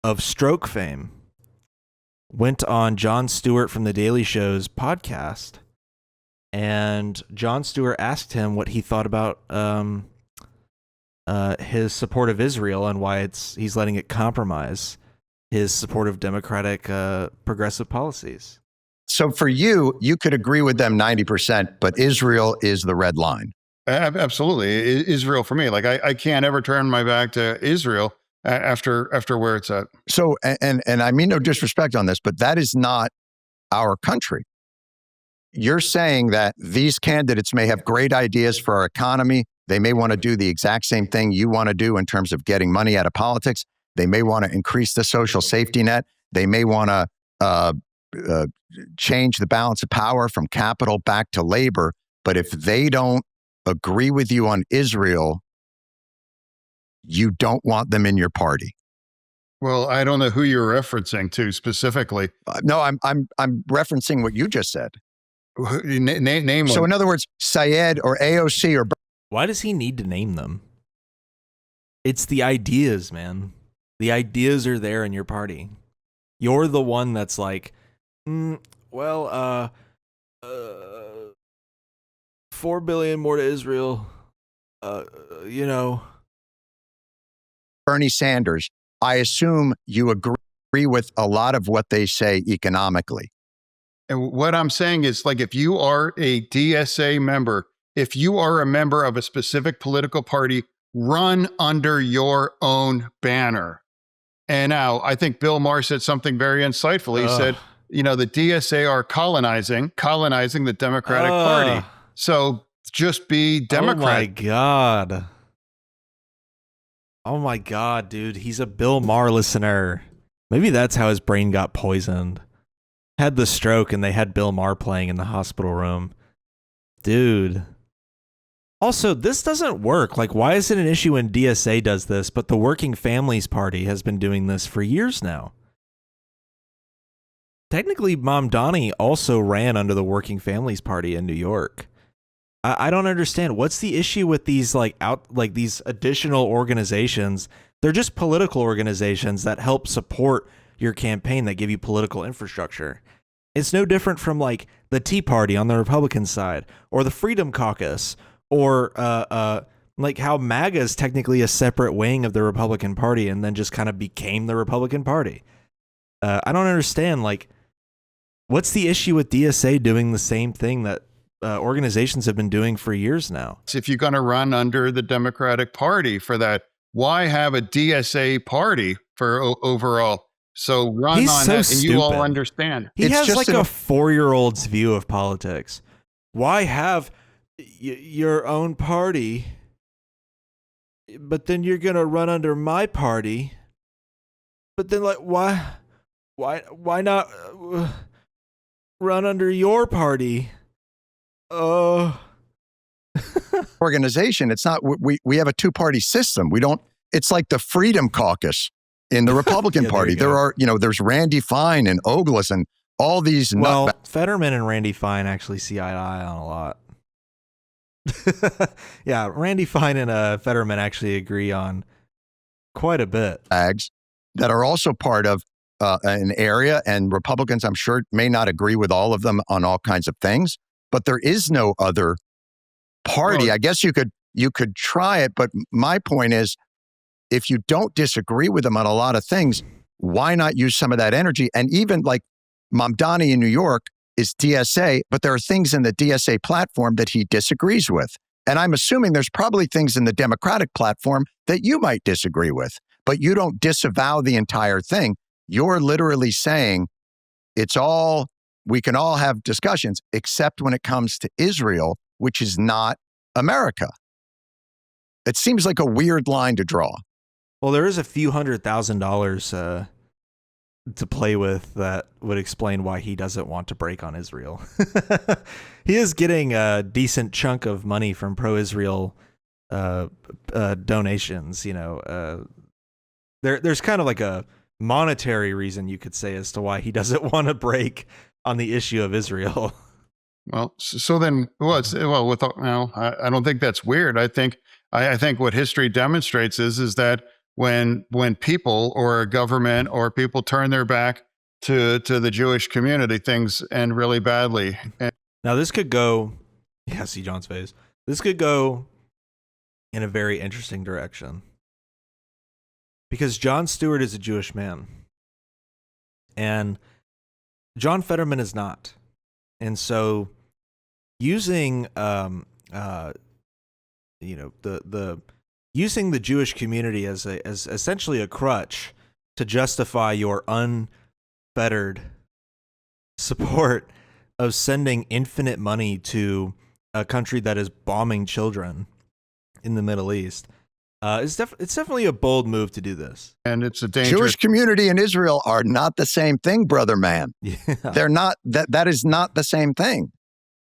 of stroke fame, went on Jon Stewart from The Daily Show's podcast, and Jon Stewart asked him what he thought about his support of Israel and why he's letting it compromise his support of democratic progressive policies. So for you, you could agree with them 90%, but Israel is the red line. Absolutely. Israel for me. Like I can't ever turn my back to Israel after where it's at. So, and I mean no disrespect on this, but that is not our country. You're saying that these candidates may have great ideas for our economy. They may want to do the exact same thing you want to do in terms of getting money out of politics. They may want to increase the social safety net. They may want to change the balance of power from capital back to labor. But if they don't agree with you on Israel, you don't want them in your party. Well, I don't know who you're referencing to specifically. No, I'm referencing what you just said. Name so one. In other words, Syed or AOC or... Why does he need to name them? It's the ideas, man. The ideas are there in your party. You're the one that's like, 4 billion more to Israel. Bernie Sanders, I assume you agree with a lot of what they say economically. And what I'm saying is, like, if you are a DSA member, if you are a member of a specific political party, run under your own banner. And now I think Bill Maher said something very insightful. He said, the DSA are colonizing the Democratic Party. So just be Democrat. Oh my God, dude. He's a Bill Maher listener. Maybe that's how his brain got poisoned. Had the stroke and they had Bill Maher playing in the hospital room. Dude. Also, this doesn't work. Like, why is it an issue when DSA does this, but the Working Families Party has been doing this for years now? Technically, Mamdani also ran under the Working Families Party in New York. I don't understand. What's the issue with these these additional organizations? They're just political organizations that help support your campaign, that give you political infrastructure. It's no different from like the Tea Party on the Republican side, or the Freedom Caucus, or like how MAGA is technically a separate wing of the Republican Party and then just kind of became the Republican Party. I don't understand. Like, what's the issue with DSA doing the same thing that organizations have been doing for years now? If you're going to run under the Democratic Party for that, why have a DSA party for overall? So run He's on so that, stupid. and you all understand. He has like a 4-year-old's view of politics. Why have your own party, but then you're going to run under my party? But then, like, why not run under your party? Organization. It's not, we have a two-party system. It's like the Freedom Caucus in the Republican Party. There's Randy Fine and Ogles and all these. Well, Fetterman and Randy Fine actually see eye to eye on a lot. Yeah, Randy Fine and Fetterman actually agree on quite a bit. Ags that are also part of an area, and Republicans, I'm sure, may not agree with all of them on all kinds of things, but there is no other party. I guess you could try it, but my point is, if you don't disagree with them on a lot of things, why not use some of that energy? And even like Mamdani in New York is DSA, but there are things in the DSA platform that he disagrees with. And I'm assuming there's probably things in the Democratic platform that you might disagree with. but you don't disavow the entire thing. You're literally saying we can all have discussions, except when it comes to Israel, which is not America. It seems like a weird line to draw. Well, there is a few $100,000 to play with that would explain why he doesn't want to break on Israel. He is getting a decent chunk of money from pro-Israel donations. There's kind of like a monetary reason, you could say, as to why he doesn't want to break on the issue of Israel. Well, so then, I don't think that's weird. I think what history demonstrates is that when people or a government or people turn their back to the Jewish community, things end really badly. Now, this could go, see John's face. This could go in a very interesting direction, because Jon Stewart is a Jewish man, and John Fetterman is not. And so using using the Jewish community as essentially a crutch to justify your unfettered support of sending infinite money to a country that is bombing children in the Middle East, it's definitely a bold move to do this. And it's a dangerous... Jewish community and Israel are not the same thing, brother man. Yeah. They're not. That is not the same thing.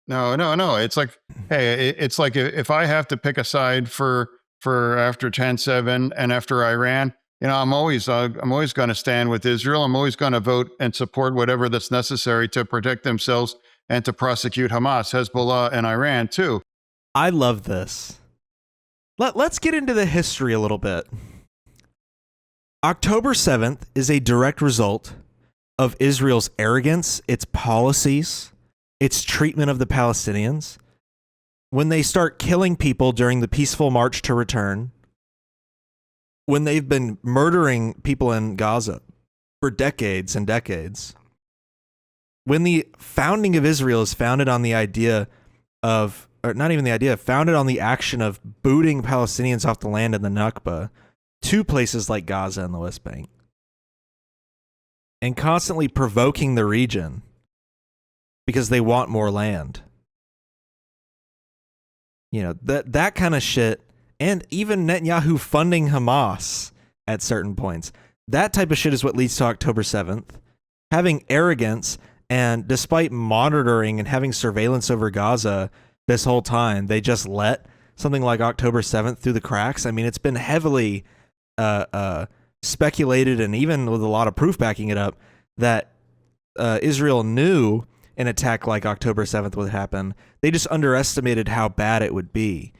No. It's like, hey, it's like if I have to pick a side for after 10/7 and after Iran, I'm always going to stand with Israel. I'm always going to vote and support whatever that's necessary to protect themselves and to prosecute Hamas, Hezbollah, and Iran too. I love this. Let's get into the history a little bit. October 7th is a direct result of Israel's arrogance, its policies, its treatment of the Palestinians. When they start killing people during the peaceful march to return, when they've been murdering people in Gaza for decades and decades, when the founding of Israel is founded on the idea of, or not even the idea, founded on the action of booting Palestinians off the land in the Nakba to places like Gaza and the West Bank, and constantly provoking the region because they want more land. That kind of shit, and even Netanyahu funding Hamas at certain points. That type of shit is what leads to October 7th. Having arrogance, and despite monitoring and having surveillance over Gaza this whole time, they just let something like October 7th through the cracks. I mean, it's been heavily speculated, and even with a lot of proof backing it up, that Israel knew an attack like October 7th would happen. They just underestimated how bad it would be.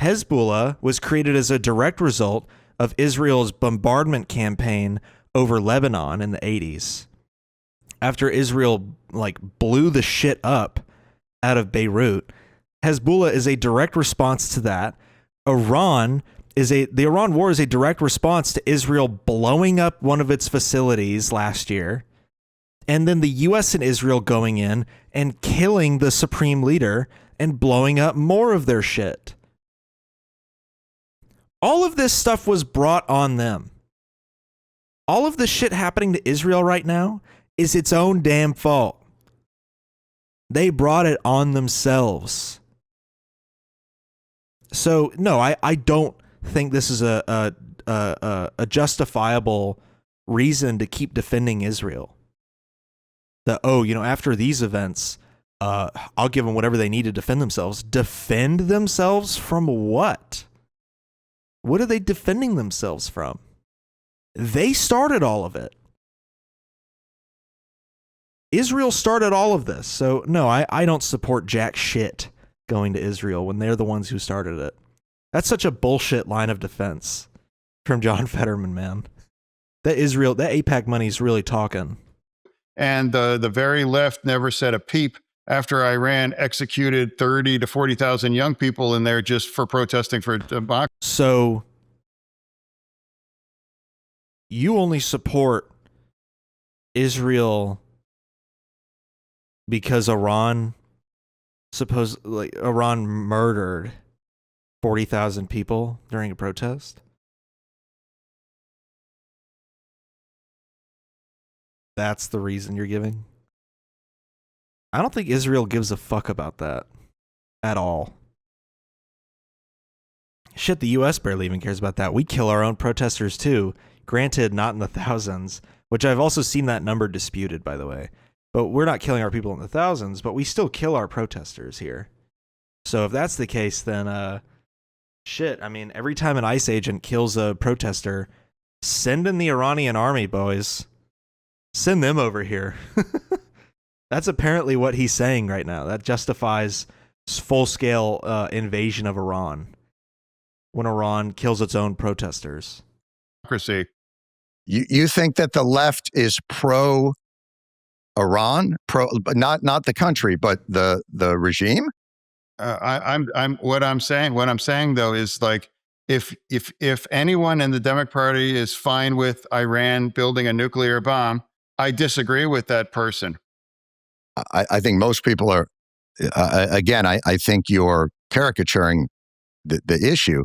Hezbollah was created as a direct result of Israel's bombardment campaign over Lebanon in the 80s. After Israel blew the shit up out of Beirut, Hezbollah is a direct response to that. The Iran war is a direct response to Israel blowing up one of its facilities last year, and then the U.S. and Israel going in and killing the supreme leader and blowing up more of their shit. All of this stuff was brought on them. All of the shit happening to Israel right now is its own damn fault. They brought it on themselves. So, no, I don't think this is a justifiable reason to keep defending Israel. After these events, I'll give them whatever they need to defend themselves. Defend themselves from what? What are they defending themselves from? They started all of it. Israel started all of this. So, no, I don't support jack shit going to Israel when they're the ones who started it. That's such a bullshit line of defense from John Fetterman, man. That AIPAC money's really talking. And the very left never said a peep after Iran executed 30 to 40,000 young people in there just for protesting for democracy. So you only support Israel because Iran murdered 40,000 people during a protest? That's the reason you're giving? I don't think Israel gives a fuck about that at all. Shit, the U.S. barely even cares about that. We kill our own protesters too. Granted, not in the thousands, which I've also seen that number disputed, by the way. But we're not killing our people in the thousands, but we still kill our protesters here. So if that's the case, then shit, I mean, every time an ICE agent kills a protester, send in the Iranian army, boys. Send them over here. That's apparently what he's saying right now. That justifies full-scale invasion of Iran when Iran kills its own protesters. You think that the left is pro Iran, not the country, but the regime? What I'm saying though is like, if anyone in the Democratic Party is fine with Iran building a nuclear bomb, I disagree with that person. I think most people are. Again, I think you're caricaturing the issue.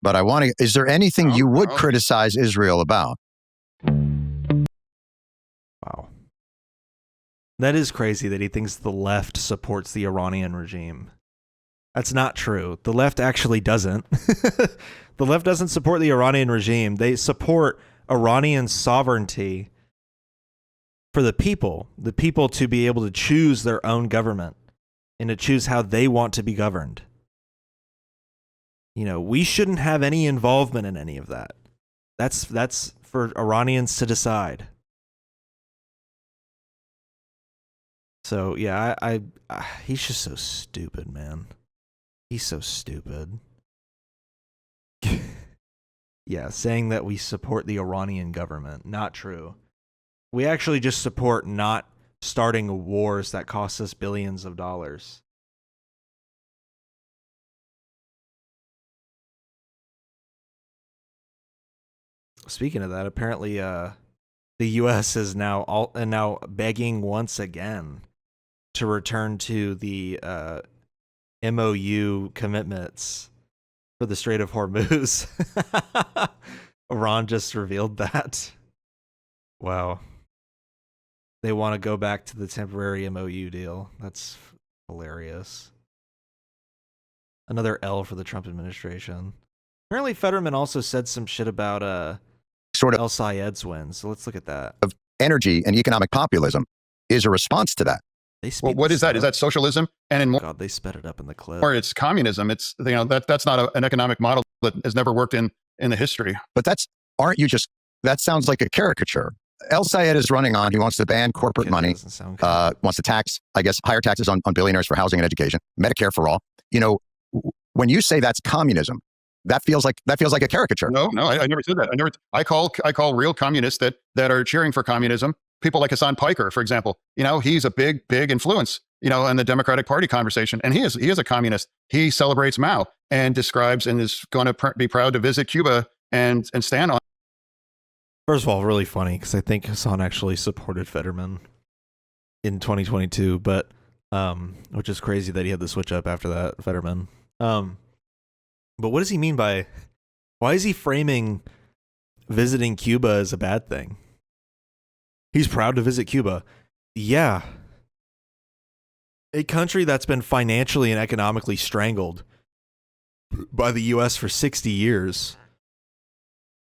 But I want to. Is there anything you would criticize Israel about? Wow. That is crazy that he thinks the left supports the Iranian regime. That's not true. The left actually doesn't. The left doesn't support the Iranian regime. They support Iranian sovereignty for the people to be able to choose their own government and to choose how they want to be governed. You know, we shouldn't have any involvement in any of that. That's for Iranians to decide. So yeah, I he's just so stupid, man. He's so stupid. Yeah, saying that we support the Iranian government, not true. We actually just support not starting wars that cost us billions of dollars. Speaking of that, apparently the U.S. is now begging once again to return to the MOU commitments for the Strait of Hormuz. Iran just revealed that. Wow. They want to go back to the temporary MOU deal. That's hilarious. Another L for the Trump administration. Apparently Fetterman also said some shit about Sort of El Sayed's win. So let's look at that. Of energy and economic populism is a response to that. Well, what is that? Is that socialism? And in more, God, they sped it up in the clip. or it's communism. It's, you know, that's not an economic model that has never worked in the history. But that sounds like a caricature. El Sayed is running on. He wants to ban corporate money, wants to tax, I guess, higher taxes on billionaires for housing and education, Medicare for all. You know, when you say that's communism, that feels like a caricature. No, I never said that. I call real communists that are cheering for communism people like Hassan Piker, for example. You know, he's a big influence, you know, in the Democratic Party conversation, and he is a communist. He celebrates Mao and describes and is going to be proud to visit Cuba and stand on. First of all, really funny because I think Hassan actually supported Fetterman in 2022, but which is crazy that he had to switch up after that, Fetterman. But what does he mean by, why is he framing visiting Cuba as a bad thing? He's proud to visit Cuba. Yeah. A country that's been financially and economically strangled by the U.S. for 60 years.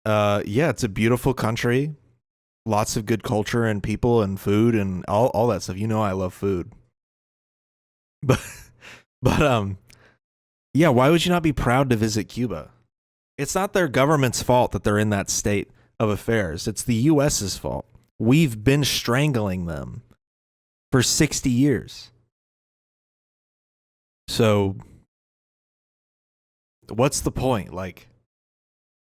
Yeah, it's a beautiful country. Lots of good culture and people and food and all that stuff. You know I love food. But yeah, why would you not be proud to visit Cuba? It's not their government's fault that they're in that state of affairs. It's the U.S.'s fault. We've been strangling them for 60 years. So what's the point? Like,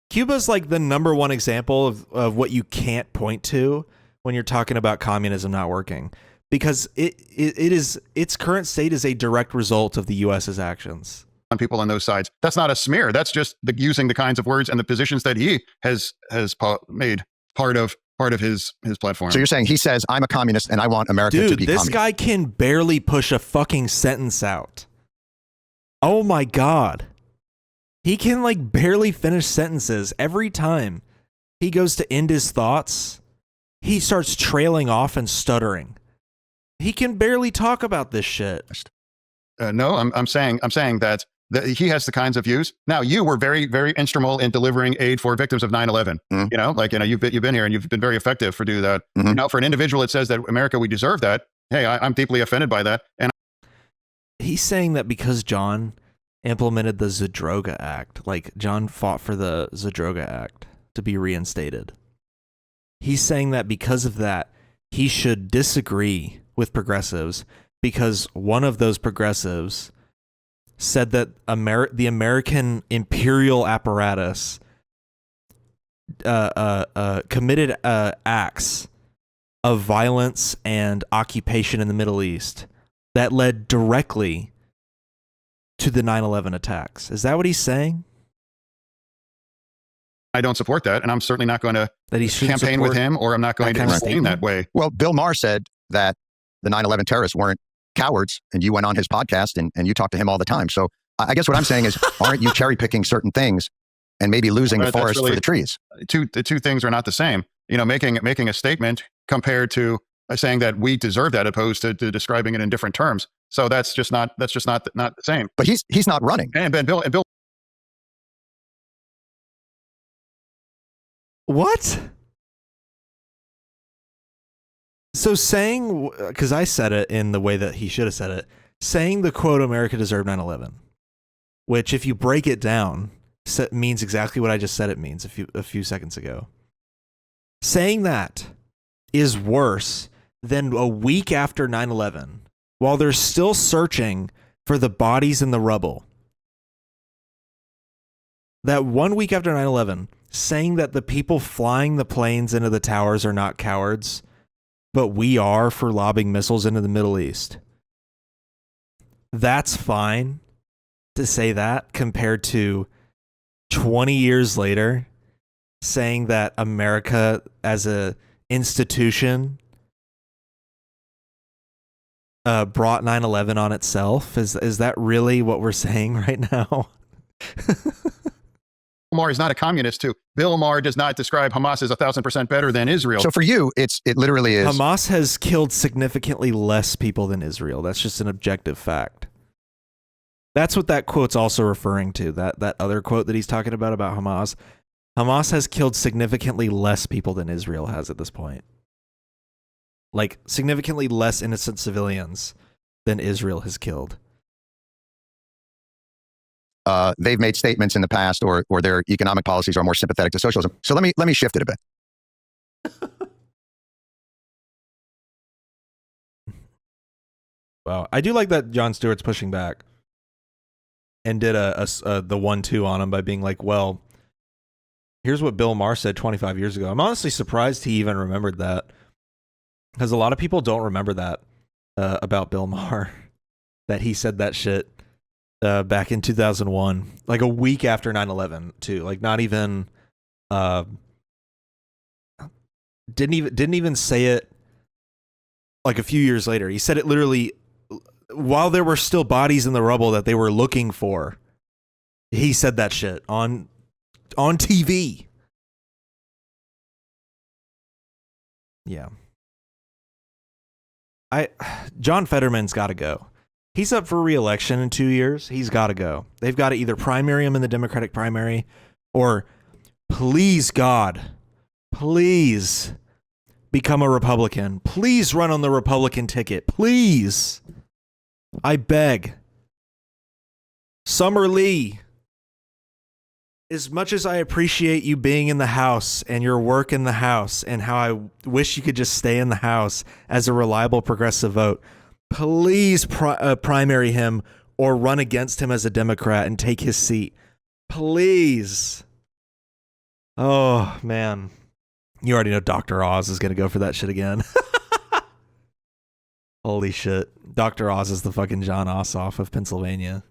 Cuba's like the number one example of what you can't point to when you're talking about communism not working, because its current state is a direct result of the U.S.'s actions. On people on those sides. That's not a smear. That's just using the kinds of words and the positions that he has made part of his platform. So you're saying he says, I'm a communist and I want America to be communist. This guy can barely push a fucking sentence out. Oh my God. He can like barely finish sentences every time he goes to end his thoughts. he starts trailing off and stuttering. He can barely talk about this shit. No, I'm saying that he has the kinds of views. Now, you were very, very instrumental in delivering aid for victims of 9/11. You've been here and you've been very effective for do that. For an individual that says that America, we deserve that. Hey, I'm deeply offended by that. And he's saying that because John implemented the Zadroga Act, like John fought for the Zadroga Act to be reinstated. He's saying that because of that, he should disagree with progressives because one of those progressives said that the American imperial apparatus committed acts of violence and occupation in the Middle East that led directly to the 9/11 attacks. Is that what he's saying? I don't support that, and I'm certainly not going to campaign with him, or I'm not going to explain that way. Well, Bill Maher said that the 9/11 terrorists weren't cowards, and you went on his podcast and you talk to him all the time. So I guess what I'm saying is, aren't you cherry picking certain things and maybe losing the forest for the trees? The two things are not the same. Making a statement compared to saying that we deserve that, opposed to describing it in different terms. So that's just not the same. But he's not running. And Bill. What? So saying, because I said it in the way that he should have said it, saying the quote, America deserved 9/11, which if you break it down, means exactly what I just said it means a few seconds ago. Saying that is worse than a week after 9/11, while they're still searching for the bodies in the rubble. That 1 week after 9/11, saying that the people flying the planes into the towers are not cowards, but we are for lobbing missiles into the Middle East. That's fine to say that compared to 20 years later saying that America as a institution brought 9/11 on itself. Is that really what we're saying right now? Bill Maher is not a communist, too. Bill Maher does not describe Hamas as 1,000% better than Israel. So for you, it literally is. Hamas has killed significantly less people than Israel. That's just an objective fact. That's what that quote's also referring to. That other quote that he's talking about Hamas. Hamas has killed significantly less people than Israel has at this point. Like, significantly less innocent civilians than Israel has killed. They've made statements in the past, or their economic policies are more sympathetic to socialism. So let me shift it a bit. Wow, I do like that Jon Stewart's pushing back and did the 1-2 on him by being like, well, here's what Bill Maher said 25 years ago. I'm honestly surprised he even remembered that, because a lot of people don't remember that about Bill Maher, that he said that shit back in 2001, like a week after 9/11 too. Like not even didn't even say it like a few years later. He said it literally while there were still bodies in the rubble that they were looking for. He said that shit on TV. Yeah. John Fetterman's got to go. He's up for re-election in 2 years. He's got to go. They've got to either primary him in the Democratic primary, or please, God, please become a Republican. Please run on the Republican ticket. Please. I beg. Summer Lee, as much as I appreciate you being in the House and your work in the House and how I wish you could just stay in the House as a reliable progressive vote, please primary him or run against him as a Democrat and take his seat. Please. Oh, man. You already know Dr. Oz is going to go for that shit again. Holy shit. Dr. Oz is the fucking John Ossoff of Pennsylvania.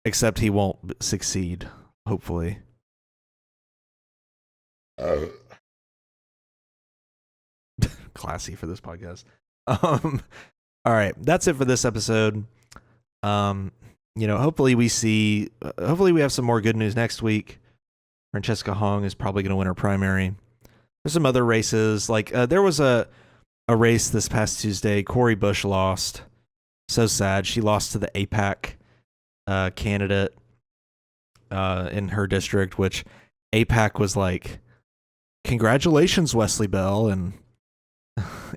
Except he won't succeed, hopefully. Classy for this podcast. All right, that's it for this episode. Hopefully we have some more good news next week. Francesca Hong is probably going to win her primary. There's some other races. Like there was a race this past Tuesday. Cori Bush lost. So sad. She lost to the AIPAC candidate in her district, which AIPAC was like, congratulations, Wesley Bell. And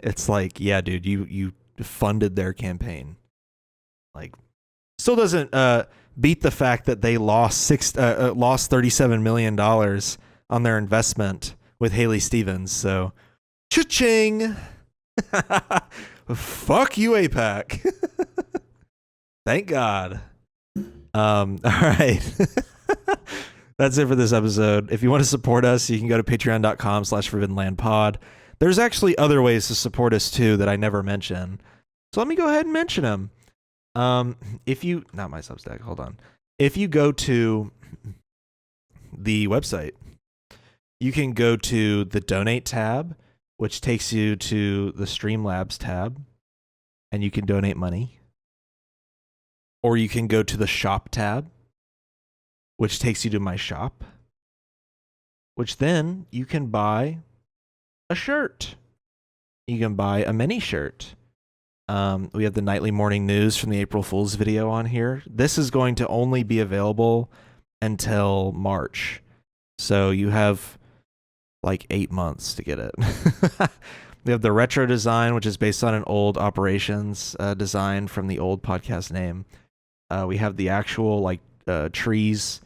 it's like, yeah, dude, you funded their campaign. Like, still doesn't beat the fact that they lost $37 million on their investment with Haley Stevens. So, cha-ching. Fuck you, AIPAC. Thank God. All right. That's it for this episode. If you want to support us, you can go to patreon.com/forbiddenlandpod. There's actually other ways to support us too that I never mention. So let me go ahead and mention them. If you, not my Substack, hold on. If you go to the website, you can go to the donate tab, which takes you to the Streamlabs tab, and you can donate money. Or you can go to the shop tab, which takes you to my shop, which then you can buy a shirt. You can buy a mini shirt. We have the nightly morning news from the April Fool's video on here. This is going to only be available until March. So you have like 8 months to get it. We have the retro design, which is based on an old operations design from the old podcast name. We have the actual like trees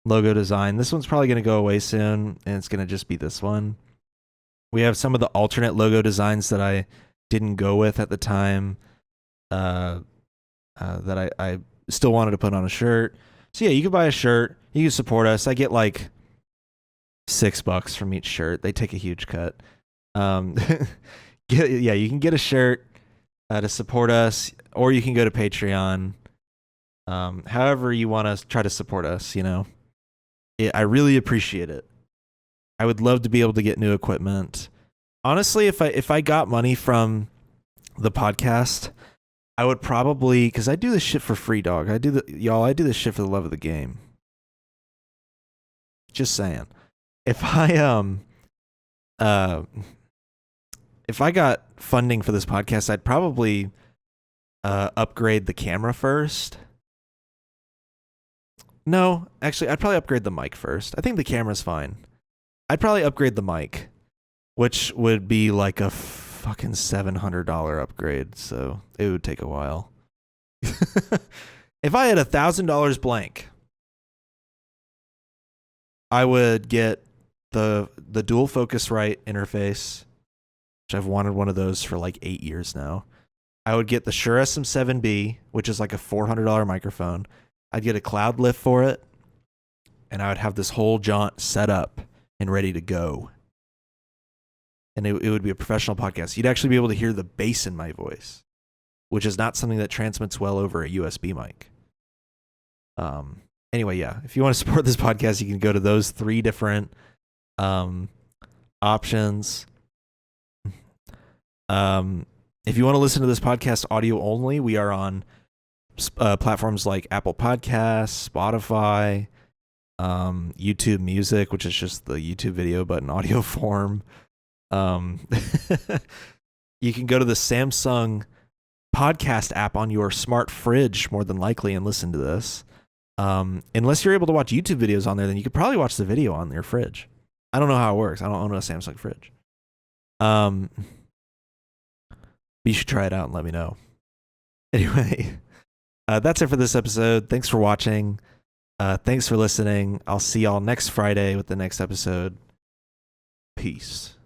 logo design. This one's probably going to go away soon, and it's going to just be this one. We have some of the alternate logo designs that I didn't go with at the time that I still wanted to put on a shirt. So yeah, you can buy a shirt. You can support us. I get like $6 from each shirt. They take a huge cut. You can get a shirt to support us, or you can go to Patreon. However you want to try to support us, you know. I really appreciate it. I would love to be able to get new equipment. Honestly, if I got money from the podcast, I would probably, because I do this shit for free, dog. I do this shit for the love of the game. Just saying. If I got funding for this podcast, I'd probably upgrade the camera first. No, actually, I'd probably upgrade the mic first. I think the camera's fine. I'd probably upgrade the mic, which would be like a fucking $700 upgrade, so it would take a while. If I had $1,000 blank, I would get the dual Focusrite interface, which I've wanted one of those for like 8 years now. I would get the Shure SM7B, which is like a $400 microphone. I'd get a cloud lift for it, and I would have this whole jaunt set up and ready to go. And it would be a professional podcast. You'd actually be able to hear the bass in my voice, which is not something that transmits well over a USB mic. Anyway, yeah, if you want to support this podcast, you can go to those 3 different options. If you want to listen to this podcast audio only, we are on platforms like Apple Podcasts, Spotify, YouTube Music, which is just the YouTube video but in audio form. You can go to the Samsung podcast app on your smart fridge, more than likely, and listen to this. Unless you're able to watch YouTube videos on there, then you could probably watch the video on your fridge. I don't know how it works. I don't own a Samsung fridge. You should try it out and let me know. Anyway, that's it for this episode. Thanks for watching. Thanks for listening. I'll see y'all next Friday with the next episode. Peace.